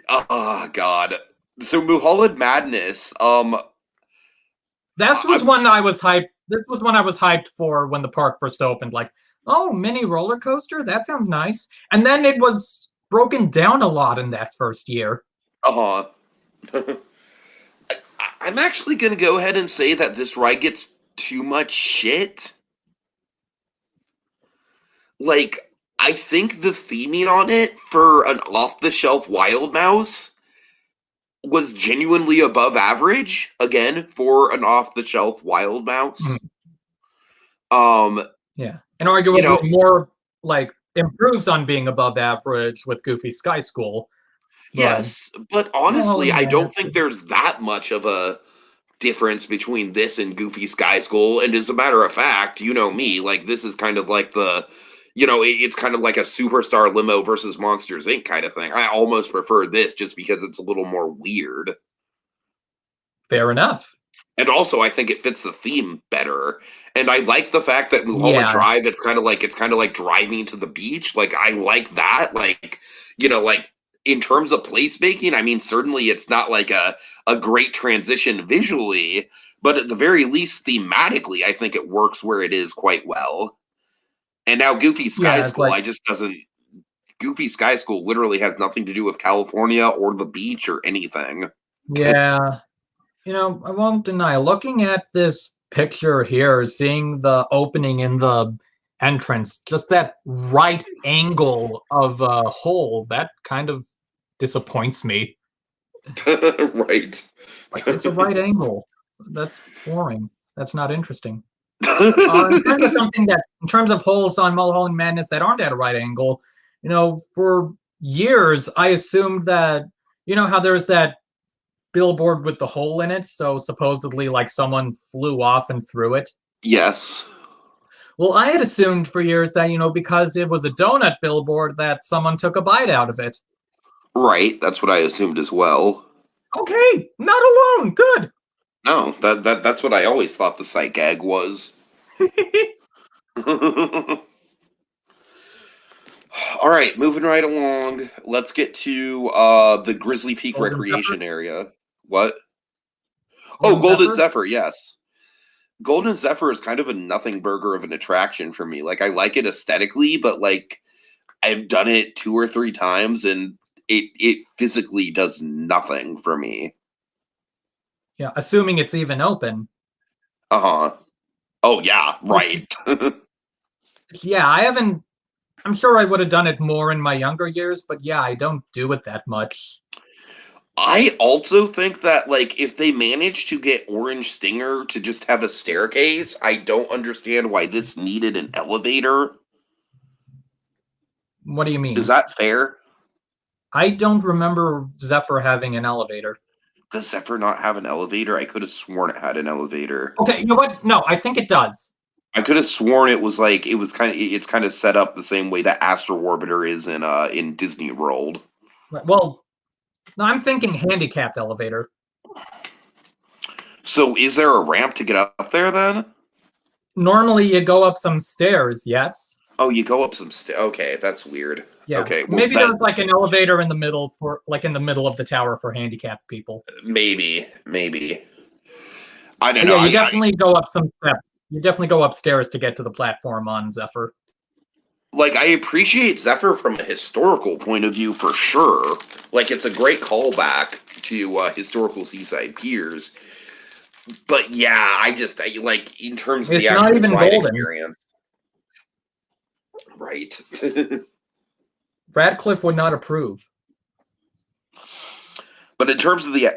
Oh god. So Mulholland Madness. This was I'm one I was hyped. This was one I was hyped for when the park first opened. Like, oh, mini roller coaster? That sounds nice. And then it was broken down a lot in that first year. uh I'm actually gonna go ahead and say that this ride gets too much shit. Like, I think the theming on it for an off-the-shelf Wild Mouse was genuinely above average. Again, for an off-the-shelf Wild Mouse. Yeah. And You arguably know, more like improves on being above average with Goofy Sky School. But yes, but honestly, Mulholland I don't Madness. think there's that much of a difference between this and Goofy Sky School. And as a matter of fact, you know me, like this is kind of like it's kind of like a Superstar Limo versus Monsters Inc. kind of thing. I almost prefer this just because it's a little more weird. Fair enough. And also, I think it fits the theme better. And I like the fact that Mulholland Yeah. Drive, it's kind of like driving to the beach. Like I like that. Like in terms of placemaking, I mean, certainly it's not like a great transition visually, but at the very least, thematically, I think it works where it is quite well. And now Goofy Sky Yeah, it's School, like I just doesn't. Goofy Sky School literally has nothing to do with California or the beach or anything. yeah. I won't deny, looking at this picture here, seeing the opening in the entrance, just that right angle of a hole, that kind of disappoints me. Right. Like, it's a right angle. That's boring. That's not interesting. In terms of holes on Mulholland Madness that aren't at a right angle, for years, I assumed that, how there's that billboard with the hole in it, so supposedly like someone flew off and threw it. Yes. Well, I had assumed for years that, because it was a donut billboard, that someone took a bite out of it. Right. That's what I assumed as well. Okay, not alone. Good. No, that's what I always thought the sight gag was. All right, moving right along. Let's get to the Grizzly Peak Golden Zephyr. Recreation Area. What? Oh, Golden Golden Zephyr. Zephyr, yes. Golden Zephyr is kind of a nothing burger of an attraction for me. Like I like it aesthetically, but like I've done it 2 or 3 times and it physically does nothing for me. Yeah, assuming it's even open. Uh-huh. Oh yeah, Which, right. yeah, I haven't. I'm sure I would have done it more in my younger years, but yeah, I don't do it that much. I also think that, like, if they manage to get Orange Stinger to just have a staircase, I don't understand why this needed an elevator. What do you mean? Is that fair? I don't remember Zephyr having an elevator. Does Zephyr not have an elevator? I could have sworn it had an elevator. Okay, you know what? No, I think it does. I could have sworn it was like it's kind of set up the same way that Astro Orbiter is in Disney World. Well, no, I'm thinking handicapped elevator. So is there a ramp to get up there then? Normally you go up some stairs, yes. Oh, you go up some stairs. Okay, that's weird. Yeah. Okay, well, maybe there's like an elevator in the middle in the middle of the tower for handicapped people. Maybe. I don't But know. yeah, you definitely go up some steps. You definitely go upstairs to get to the platform on Zephyr. Like, I appreciate Zephyr from a historical point of view for sure. Like, it's a great callback to historical Seaside Piers. But yeah, I like, in terms of It's the not actual even ride golden. experience. Right. Radcliffe would not approve. But in terms of the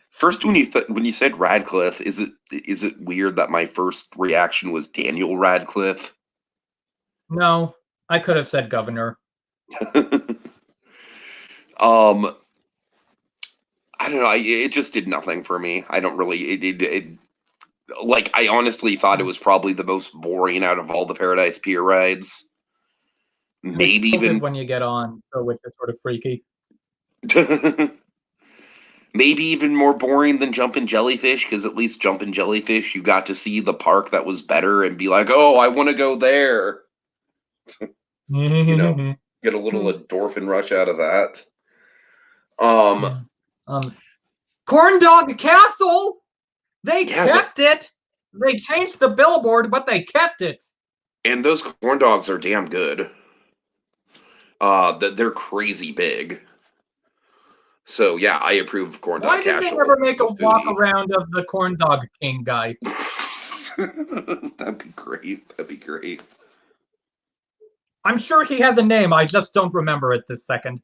first, when you said Radcliffe, is it weird that my first reaction was Daniel Radcliffe? No, I could have said governor. I don't know. It just did nothing for me. I don't really. It like, I honestly thought it was probably the most boring out of all the Paradise Pier rides. Maybe even when you get on, so which is sort of freaky. Maybe even more boring than Jumpin' Jellyfish, because at least Jumpin' Jellyfish, you got to see the park that was better and be like, oh, I want to go there. You know, get a little endorphin rush out of that. Corn Dog Castle. They kept it. They changed the billboard, but they kept it. And those corn dogs are damn good. They're crazy big. So yeah, I approve of Corn Dog Castle. Why did they never make a walk around of the Corn Dog King guy? That'd be great. I'm sure he has a name. I just don't remember it this second.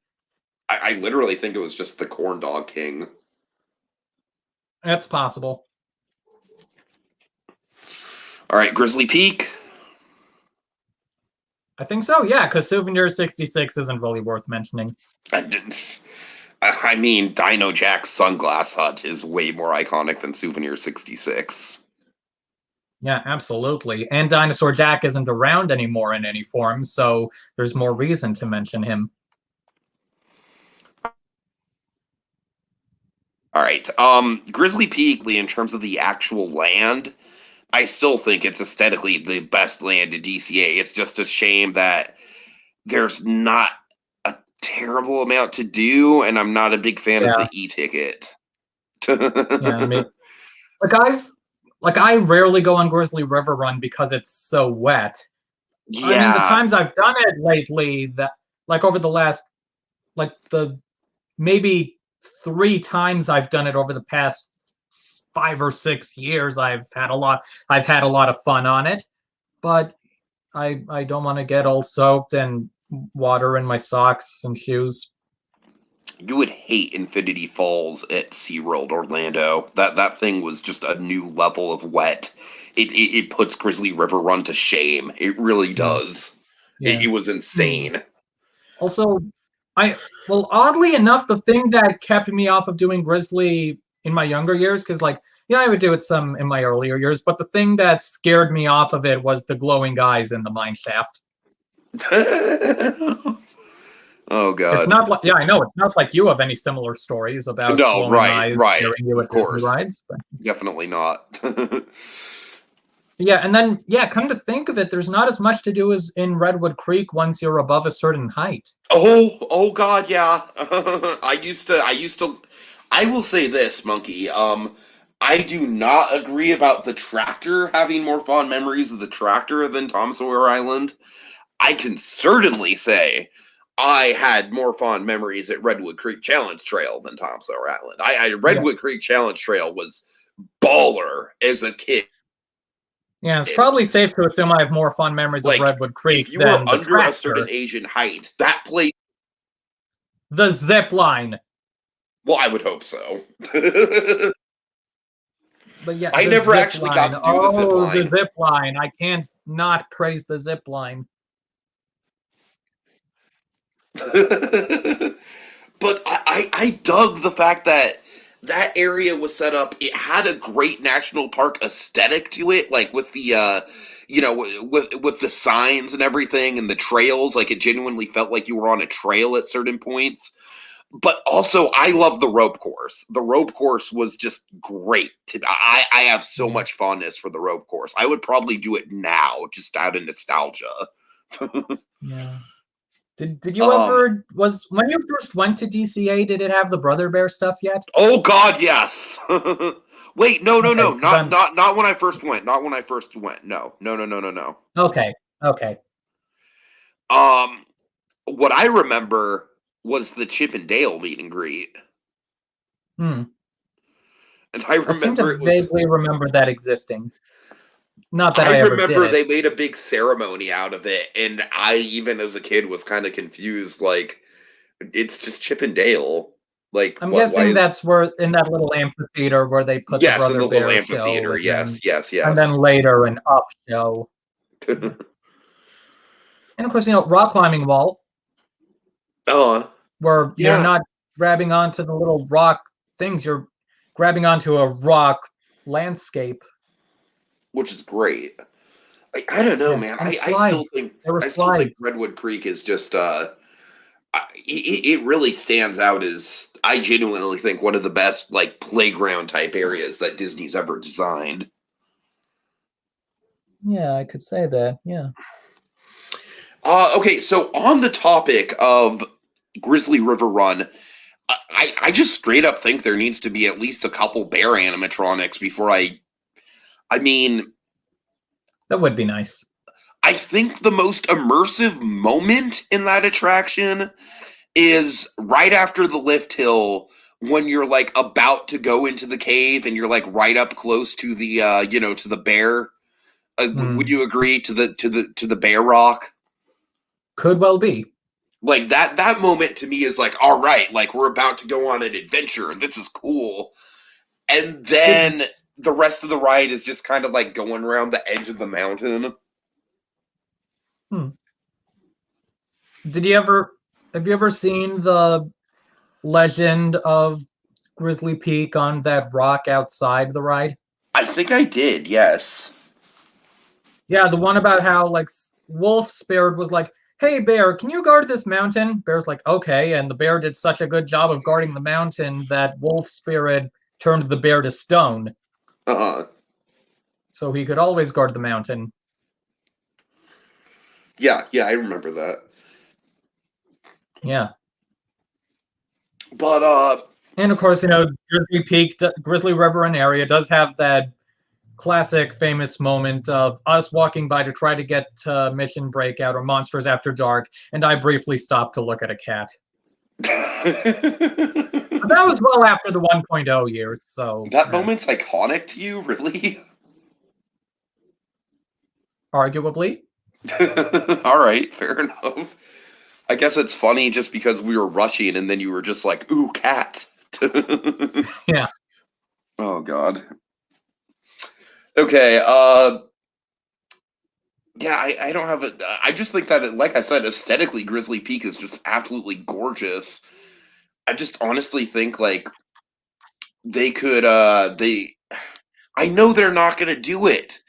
I literally think it was just the Corn Dog King. That's possible. All right, Grizzly Peak. I think so, yeah, because Souvenir 66 isn't really worth mentioning. I mean, Dino Jack's Sunglass Hut is way more iconic than Souvenir 66. Yeah, absolutely. And Dinosaur Jack isn't around anymore in any form, so there's more reason to mention him. All right. Grizzly Peak, in terms of the actual land, I still think it's aesthetically the best land in DCA. It's just a shame that there's not a terrible amount to do, and I'm not a big fan of the e-ticket. Yeah, I mean, I rarely go on Grizzly River Run because it's so wet. Yeah. I mean, the times I've done it lately, that like over the last, like the maybe 3 times I've done it over the past 5 or 6 years, I've had a lot of fun on it, but I don't want to get all soaked and water in my socks and shoes. You would hate Infinity Falls at SeaWorld Orlando. That thing was just a new level of wet. It puts Grizzly River Run to shame. It really does. Yeah. It was insane. Also, oddly enough, the thing that kept me off of doing Grizzly in my younger years, because I would do it some in my earlier years, but the thing that scared me off of it was the glowing eyes in the mine shaft. Oh God! It's not like I know it's not like you have any similar stories about glowing eyes scaring you at Disney rides. But... Definitely not. Yeah, and then come to think of it, there's not as much to do as in Redwood Creek once you're above a certain height. Oh God, yeah. I will say this, Monkey. I do not agree about the tractor having more fond memories of the tractor than Tom Sawyer Island. I can certainly say I had more fond memories at Redwood Creek Challenge Trail than Tom Sawyer Island. Redwood Creek Challenge Trail was baller as a kid. Yeah, it's probably safe to assume I have more fond memories of Redwood Creek if you were under a certain age and height, that place The zip line. Well, I would hope so. But yeah, I the never zip actually line. got to do the zip line. The zip line. I can't not praise the zip line. But I dug the fact that that area was set up. It had a great national park aesthetic to it, like with the with the signs and everything and the trails. Like it genuinely felt like you were on a trail at certain points. But also, I love the rope course. The rope course was just great. I have so much fondness for the rope course. I would probably do it now, just out of nostalgia. Yeah. Did you ever when you first went to DCA? Did it have the Brother Bear stuff yet? Oh God, yes. Wait, no, Okay, not when I first went. Not when I first went. No. Okay. What I remember was the Chip and Dale meet and greet, Hmm. and I I seem remember to it was. vaguely remember that existing. Not that I I ever did remember it. they made a big ceremony out of it, and I, even as a kid, was kind of confused. Like, it's just Chip and Dale. Like, I'm what? Why guessing is? that's where in that little amphitheater where they put the Yes, in Brother the little Bear show, amphitheater. and then later an up show. And of course, rock climbing wall, where you're Yeah, not grabbing onto the little rock things, you're grabbing onto a rock landscape. which is great. I don't know, Yeah, man. and I still slides. think There were I still think slides. Redwood Creek is just it really stands out as, I genuinely think, one of the best like playground type areas that Disney's ever designed. Yeah, I could say that. Yeah. Okay, so on the topic of Grizzly River Run, I just straight up think there needs to be at least a couple bear animatronics before I mean, That would be nice. I think the most immersive moment in that attraction is right after the lift hill, when you're like about to go into the cave and you're like right up close to the to the bear. Would you agree to the bear rock? Could well be. Like that moment to me is like, all right, like we're about to go on an adventure. This is cool. And then the rest of the ride is just kind of like going around the edge of the mountain. Have you ever seen the legend of Grizzly Peak on that rock outside the ride? I think I did, yes. Yeah, the one about how like Wolf Spirit was like, "Hey bear, can you guard this mountain?" Bear's like, "Okay," and the bear did such a good job of guarding the mountain that Wolf Spirit turned the bear to stone. So he could always guard the mountain. Yeah, I remember that. Yeah. But And of course, Grizzly Peak, Grizzly River and area does have that classic famous moment of us walking by to try to get Mission Breakout or Monsters After Dark, and I briefly stopped to look at a cat. But that was well after the 1.0 years, so... That moment's iconic to you, really? Arguably. All right, fair enough. I guess it's funny just because we were rushing and then you were just like, ooh, cat. Yeah. Oh, God. Okay, yeah, I don't have it. I just think that, like I said, aesthetically, Grizzly Peak is just absolutely gorgeous. I just honestly think, like, they could, I know they're not going to do it.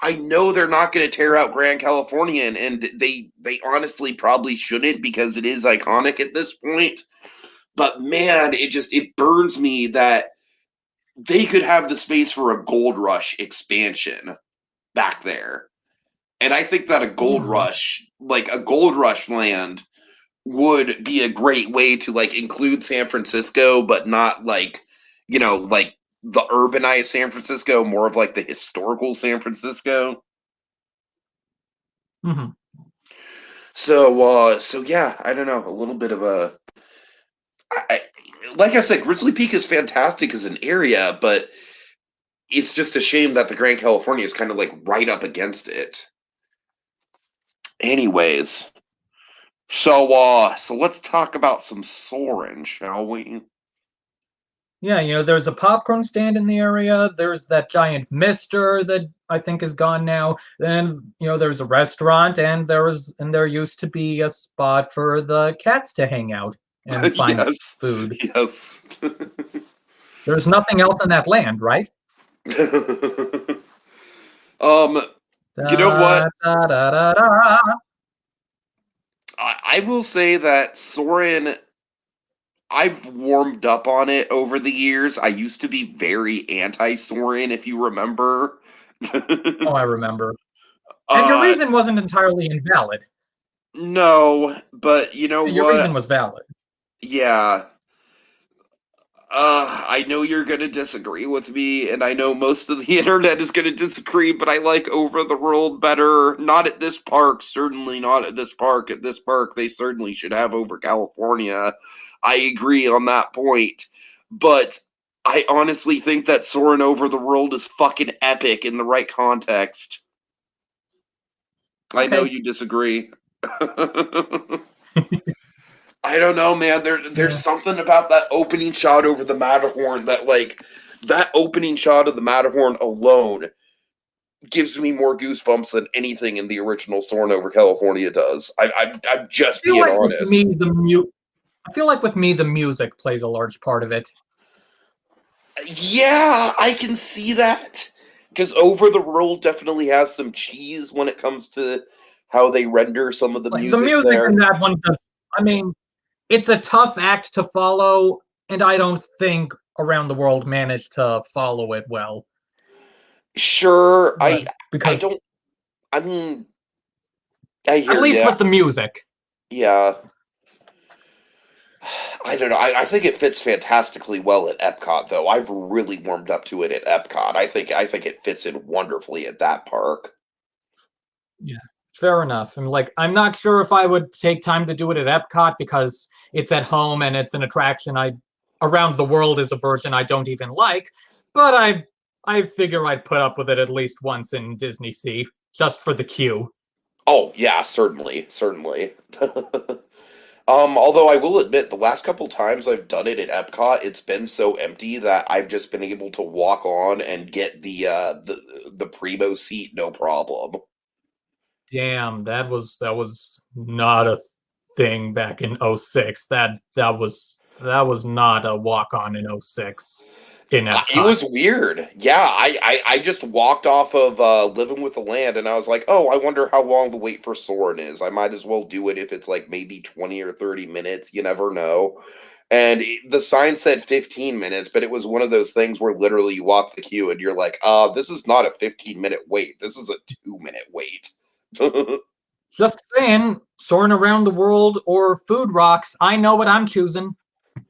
I know they're not going to tear out Grand California, and they honestly probably shouldn't because it is iconic at this point. But man, it burns me that they could have the space for a Gold Rush expansion back there. And I think that a Gold Rush, like a Gold Rush land, would be a great way to like include San Francisco, but not like, like the urbanized San Francisco, more of like the historical San Francisco. Mm-hmm. So yeah, I don't know, a little bit of a, like I said, Grizzly Peak is fantastic as an area, but it's just a shame that the Grand California is kind of like right up against it. Anyways, So let's talk about some Soren, shall we? Yeah, there's a popcorn stand in the area. There's that giant mister that I think is gone now. Then, there's a restaurant, and there used to be a spot for the cats to hang out and find Yes, food. yes. There's nothing else in that land, right? um, you know what? Da, da, da, da, da. I will say that Soren, I've warmed up on it over the years. I used to be very anti-Soren, if you remember. Oh, I remember. And your uh, reason wasn't entirely invalid. no, but you know Your reason what? was valid. Yeah. I know you're going to disagree with me, and I know most of the internet is going to disagree, but I like Over the World better. Not at this park, certainly not at this park. At this park, they certainly should have Over California. I agree on that point. But I honestly think that Soarin' Over the World is fucking epic in the right context. I know Okay. you disagree. I don't know, man. There's Yeah. something about that opening shot over the Matterhorn that that opening shot of the Matterhorn alone gives me more goosebumps than anything in the original Soarin' Over California does. I'm I just feel being like with honest. me I feel like with me the music plays a large part of it. Yeah, I can see that because Over the World definitely has some cheese when it comes to how they render some of the Like the music music in there. that one does. I mean, it's a tough act to follow, and I don't think Around the World managed to follow it well. Sure, But I because don't. I mean, I at hear least you. with the music. Yeah. I don't know. I think it fits fantastically well at Epcot, though. I've really warmed up to it at Epcot. I think it fits in wonderfully at that park. Yeah. Fair enough. And like I'm not sure if I would take time to do it at Epcot because it's at home and it's an attraction I Around the World is a version I don't even like, but I figure I'd put up with it at least once in Disney Sea just for the queue. Oh yeah, certainly, certainly. Although I will admit, the last couple times I've done it at Epcot, it's been so empty that I've just been able to walk on and get the primo seat, no problem. Damn, that was not a thing back in '06. That was not a walk on in '06 in It Epcot. was weird. Yeah, I just walked off of Living with the Land, and I was like, oh, I wonder how long the wait for Soren is. I might as well do it if it's like maybe 20 or 30 minutes. You never know. And the sign said 15 minutes, but it was one of those things where literally you walk the queue and you're like, this is not a 15-minute wait. This is a 2-minute wait. Just saying, soaring around the world or Food Rocks, I know what I'm choosing.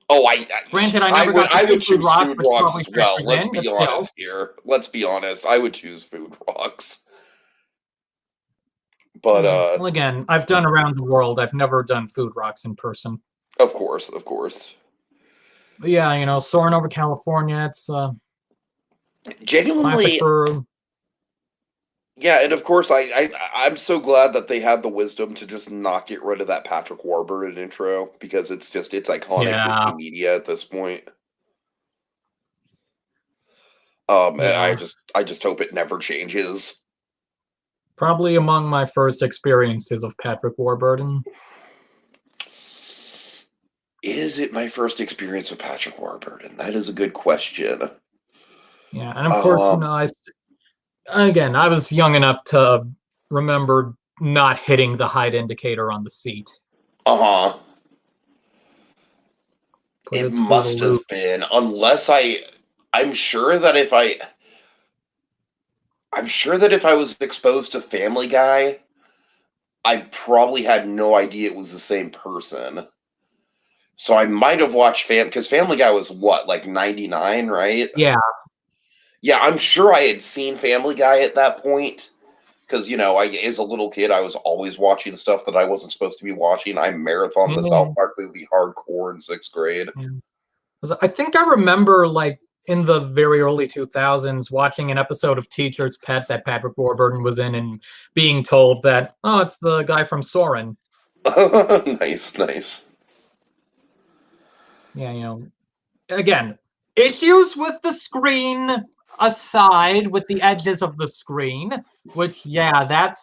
Oh, Granted, I I never would got to I do would Food choose Rocks, Food which Rocks probably as well. factors Let's in, but be still. honest here. Let's be honest. I would choose Food Rocks. But Well, again, I've done Around the World. I've never done Food Rocks in person. of course, of course. But yeah, soaring over California, it's classic Genuinely, for. yeah, and of course, I'm so glad that they had the wisdom to just not get rid of that Patrick Warburton intro because it's iconic Yeah, Disney media at this point. And yeah. I just hope it never changes. Probably among my first experiences of Patrick Warburton. Is it my first experience with Patrick Warburton? That is a good question. Yeah, and of course, Um, again, I was young enough to remember not hitting the height indicator on the seat. uh-huh. Put It it through the must loop. have been, I'm sure that I'm sure that if I was exposed to Family Guy, I probably had no idea it was the same person. So I might have watched because Family Guy was what, like 99, right? Yeah, Yeah, I'm sure I had seen Family Guy at that point. Because, as a little kid, I was always watching stuff that I wasn't supposed to be watching. I marathoned the South yeah, Park movie hardcore in sixth grade. yeah. 'Cause I think I remember like in the very early 2000s watching an episode of Teacher's Pet that Patrick Warburton was in and being told that, oh, it's the guy from Soren. Nice, nice. Yeah, again, issues with the screen aside, with the edges of the screen, which that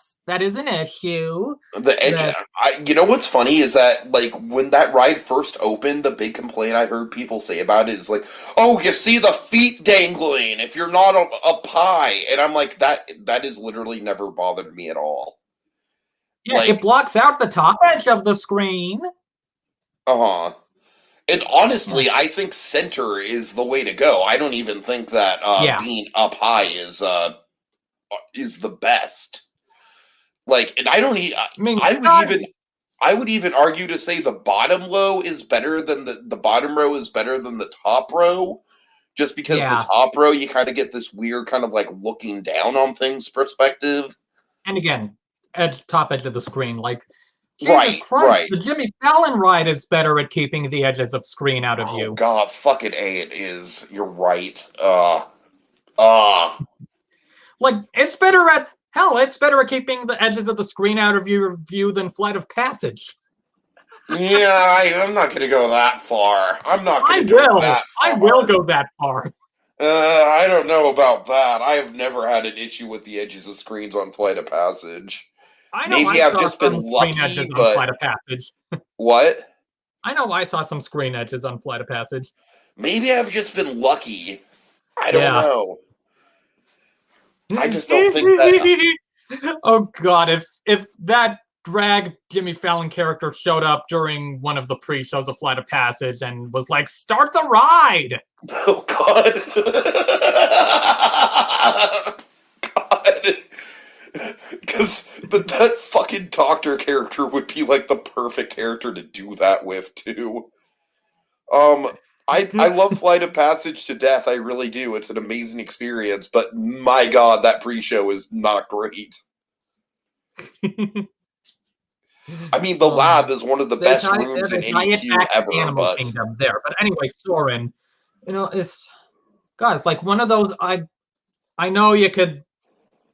is an issue. The edge. That You know what's funny is that like when that ride first opened, the big complaint I heard people say about it is like, "Oh, you see the feet dangling if you're not up high," and I'm like, that is literally never bothered me at all. yeah, it Like, blocks out the top edge of the screen. uh huh. And Yeah, honestly, I think center is the way to go. I don't even think that yeah. being up high is the best. Like, and I don't. I mean, I would even. I would even argue to say the bottom low is better than the bottom row is better than the top row, just because the yeah. top row you kind of get this weird kind of like looking down on things perspective. And again, top edge of the screen. Like, Jesus Right, Christ, right. the Jimmy Fallon ride is better at keeping the edges of screen out of Oh view. God, fucking A, it is. You're right. Uh. Like, it's better at hell. It's better at keeping the edges of the screen out of your view than Flight of Passage. Yeah, I'm not gonna go that far. I'm not I gonna go will. that I will far. go that far. I don't know about that. I have never had an issue with the edges of screens on Flight of Passage. I know I Maybe I've saw just been some screen lucky, edges on but Flight of Passage. what? I know I saw some screen edges on Flight of Passage. Maybe I've just been lucky. I don't Yeah. know. I just don't think that. Oh God, if that drag Jimmy Fallon character showed up during one of the pre-shows of Flight of Passage and was like, "Start the ride!" Oh God. God. Because that fucking doctor character would be like the perfect character to do that with too. Um, I love Flight of Passage to death. I really do. It's an amazing experience. But my God, that pre-show is not great. I mean, the lab is one of the They best tie it there. rooms in They any tie it queue back to ever. Animal But Kingdom there. But anyway, Soren, it's guys like one of those. I know you could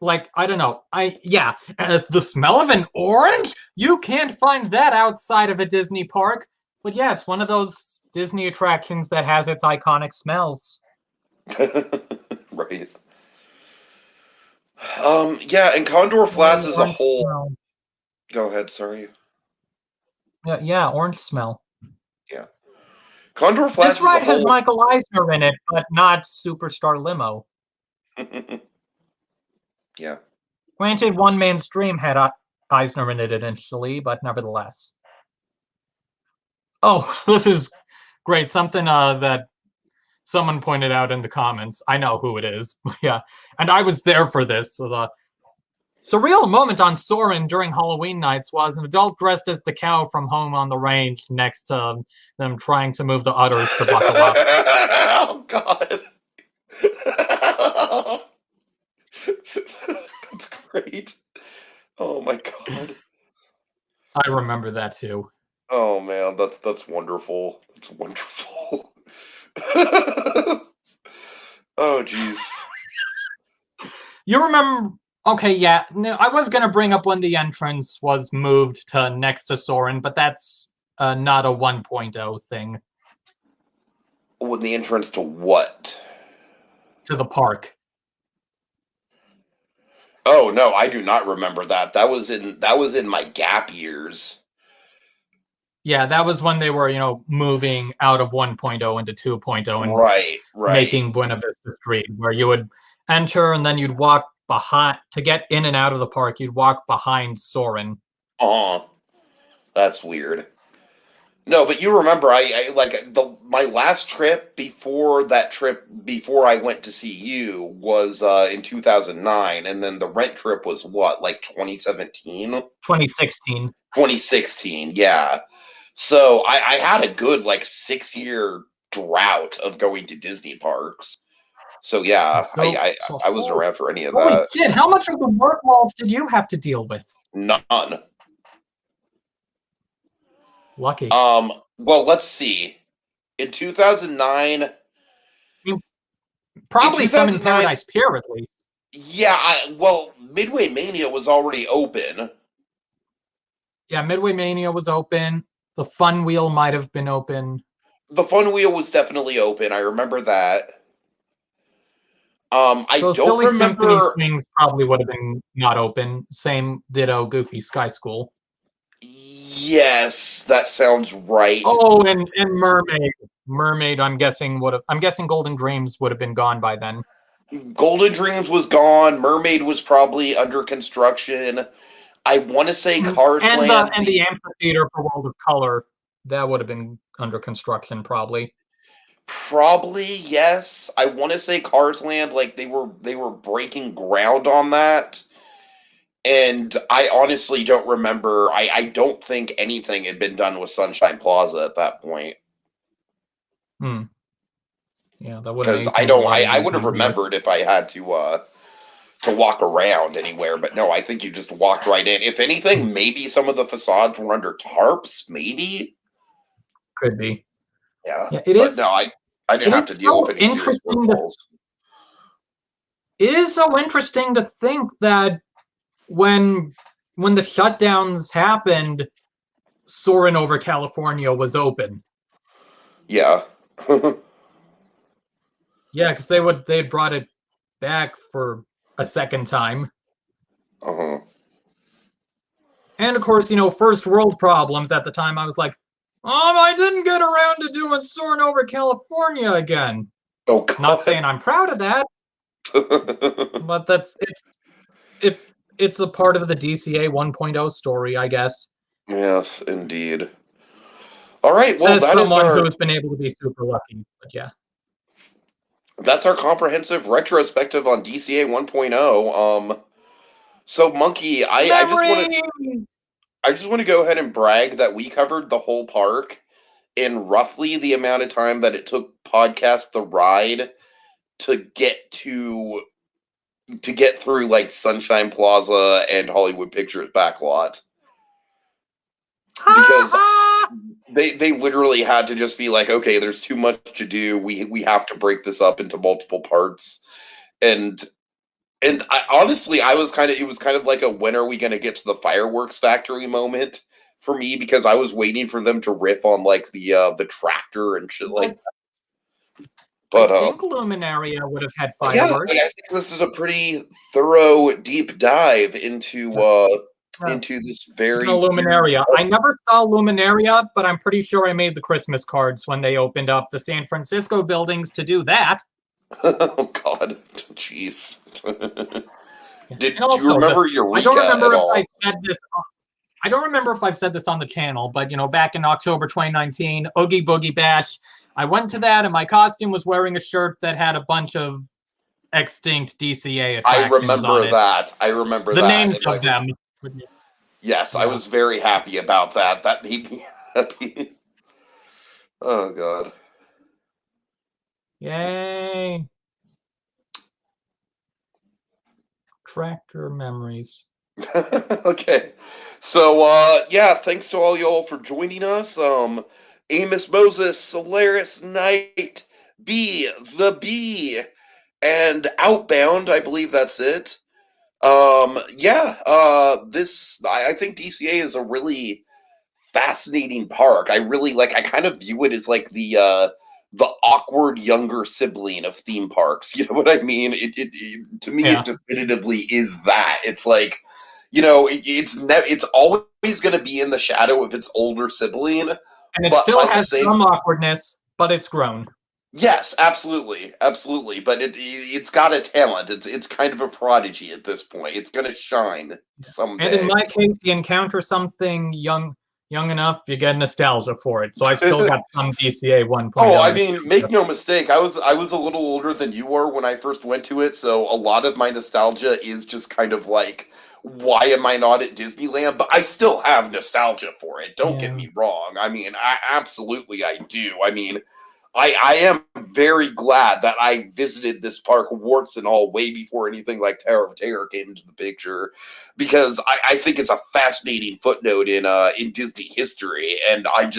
like I don't know. The smell of an orange. You can't find that outside of a Disney park. But yeah, it's one of those Disney attractions that has its iconic smells. right. Yeah, and Condor Oh, Flats as a orange whole. smell. Go ahead. Sorry. Yeah, orange smell. Yeah, Condor This Flats as a ride has whole. Michael Eisner in it, but not Superstar Limo. Yeah. Granted, One Man's Dream had Eisner in it initially, but nevertheless. Oh, this is great. Something that someone pointed out in the comments. I know who it is. Yeah, and I was there for this. It was a surreal moment on Soarin' during Halloween nights was an adult dressed as the cow from Home on the Range next to them trying to move the udders to buckle up. Oh God. That's great. Oh my God. I remember that too. Oh man, that's wonderful. That's wonderful. Oh jeez. You remember? Okay, yeah. No, I was gonna bring up when the entrance was moved to next to Soren, but that's not a 1.0 thing When the entrance to what? to the park. Oh no, I do not remember that. That was in my gap years. Yeah, that was when they were, moving out of 1.0 into 2.0 and Right, right. making Buena Vista Street, where you would enter and then you'd walk behind to get in and out of the park. You'd walk behind Soren. Oh, that's weird. No, but you remember I like the my last trip before that trip before I went to see you was in 2009, and then the rent trip was what, like 2017? 2016. 2016, yeah. So I had a good like 6 year drought of going to Disney parks. So yeah, So, so I wasn't around for any of holy that. shit! How much of the work walls did you have to deal with? None. Lucky. Well, let's see. In 2009, in Probably some in 2009, Paradise Pier, at least. yeah, well, Midway Mania was already open. Yeah, Midway Mania was open. The Fun Wheel might have been open. The Fun Wheel was definitely open. I remember that. I So don't Silly Symphony remember. Swings probably would have been not open. Same ditto Goofy Sky School. Yes, that sounds right. Oh, and Mermaid. Mermaid, I'm guessing Golden Dreams would have been gone by then. Golden Dreams was gone. Mermaid was probably under construction. I want to say Cars And Land. the amphitheater for World of Color, that would have been under construction probably. Probably yes. I want to say Cars Land. Like they were breaking ground on that, and I honestly don't remember. I don't think anything had been done with Sunshine Plaza at that point. Yeah, that would have Because made things a lot I would have easier. remembered if I had to walk around anywhere, but no, I think you just walked right in. If anything, maybe some of the facades were under tarps, maybe. Could be. Yeah, Yeah, it but is. no, I didn't It have is to deal so with any serious footfalls. It is so interesting to think that when the shutdowns happened, Soarin' Over California was open. Yeah. Yeah, because they brought it back for a second time. Uh-huh. And of course, first world problems at the time. I was like, I didn't get around to doing Soarin' Over California again. Oh God. Not saying I'm proud of that, but it's a part of the DCA 1.0 story, I guess. Yes, indeed. All right, well, Says someone who's been able to be super lucky, but yeah. That's our comprehensive retrospective on DCA 1.0. So Monkey, I just want to go ahead and brag that we covered the whole park in roughly the amount of time that it took Podcast The Ride to get through like Sunshine Plaza and Hollywood Pictures backlot. Because they literally had to just be like, okay, there's too much to do. We have to break this up into multiple parts. And honestly, it was kind of like a when are we going to get to the fireworks factory moment for me, because I was waiting for them to riff on like the tractor and shit like that. But I think Luminaria would have had yeah, fireworks. I think this is a pretty thorough deep dive into this very Luminaria. I never saw Luminaria, but I'm pretty sure I made the Christmas cards when they opened up the San Francisco buildings to do that. Oh God, jeez. Do you Also, remember Eureka at all? I don't remember if I've said this on the channel, but back in October 2019, Oogie Boogie Bash, I went to that and my costume was wearing a shirt that had a bunch of extinct DCA attractions on it. I remember the that. names of them. Yes, I was very happy about that. That made me happy. Oh God. Yay. Tractor memories. Okay. So yeah, thanks to all y'all for joining us. Amos Moses, Solaris Knight, B, the B, and Outbound, I believe that's it. Yeah, I think DCA is a really fascinating park. I kind of view it as like the awkward younger sibling of theme parks. You know what I mean? It to me, it definitively is that. It's like, it's always going to be in the shadow of its older sibling, and it but still has some awkwardness, but it's grown. Yes, absolutely, but it's got a talent. It's kind of a prodigy at this point. It's going to shine someday. And in my case, you encounter something young enough, you get nostalgia for it. So I've still got some DCA 1.0. Oh, I mean, make no mistake. I was a little older than you were when I first went to it, so a lot of my nostalgia is just kind of like, why am I not at Disneyland? But I still have nostalgia for it. Don't get me wrong. I mean, I do. I mean, I am very glad that I visited this park, warts and all, way before anything like Tower of Terror came into the picture, because I think it's a fascinating footnote in Disney history, and I'm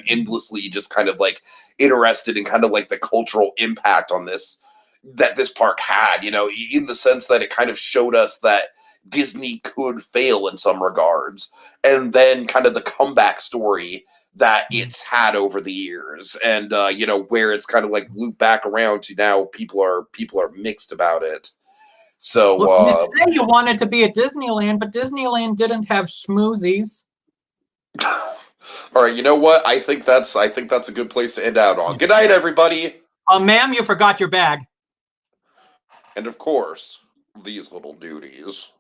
endlessly just kind of like interested in kind of like the cultural impact on this that this park had, in the sense that it kind of showed us that Disney could fail in some regards, and then kind of the comeback story that it's had over the years, and where it's kind of like looped back around to now people are mixed about it. So Look, you say you wanted to be at Disneyland, but Disneyland didn't have schmoozies. All right, you know what? I think that's a good place to end out on. Good night, everybody. Ma'am, you forgot your bag. And of course, these little duties.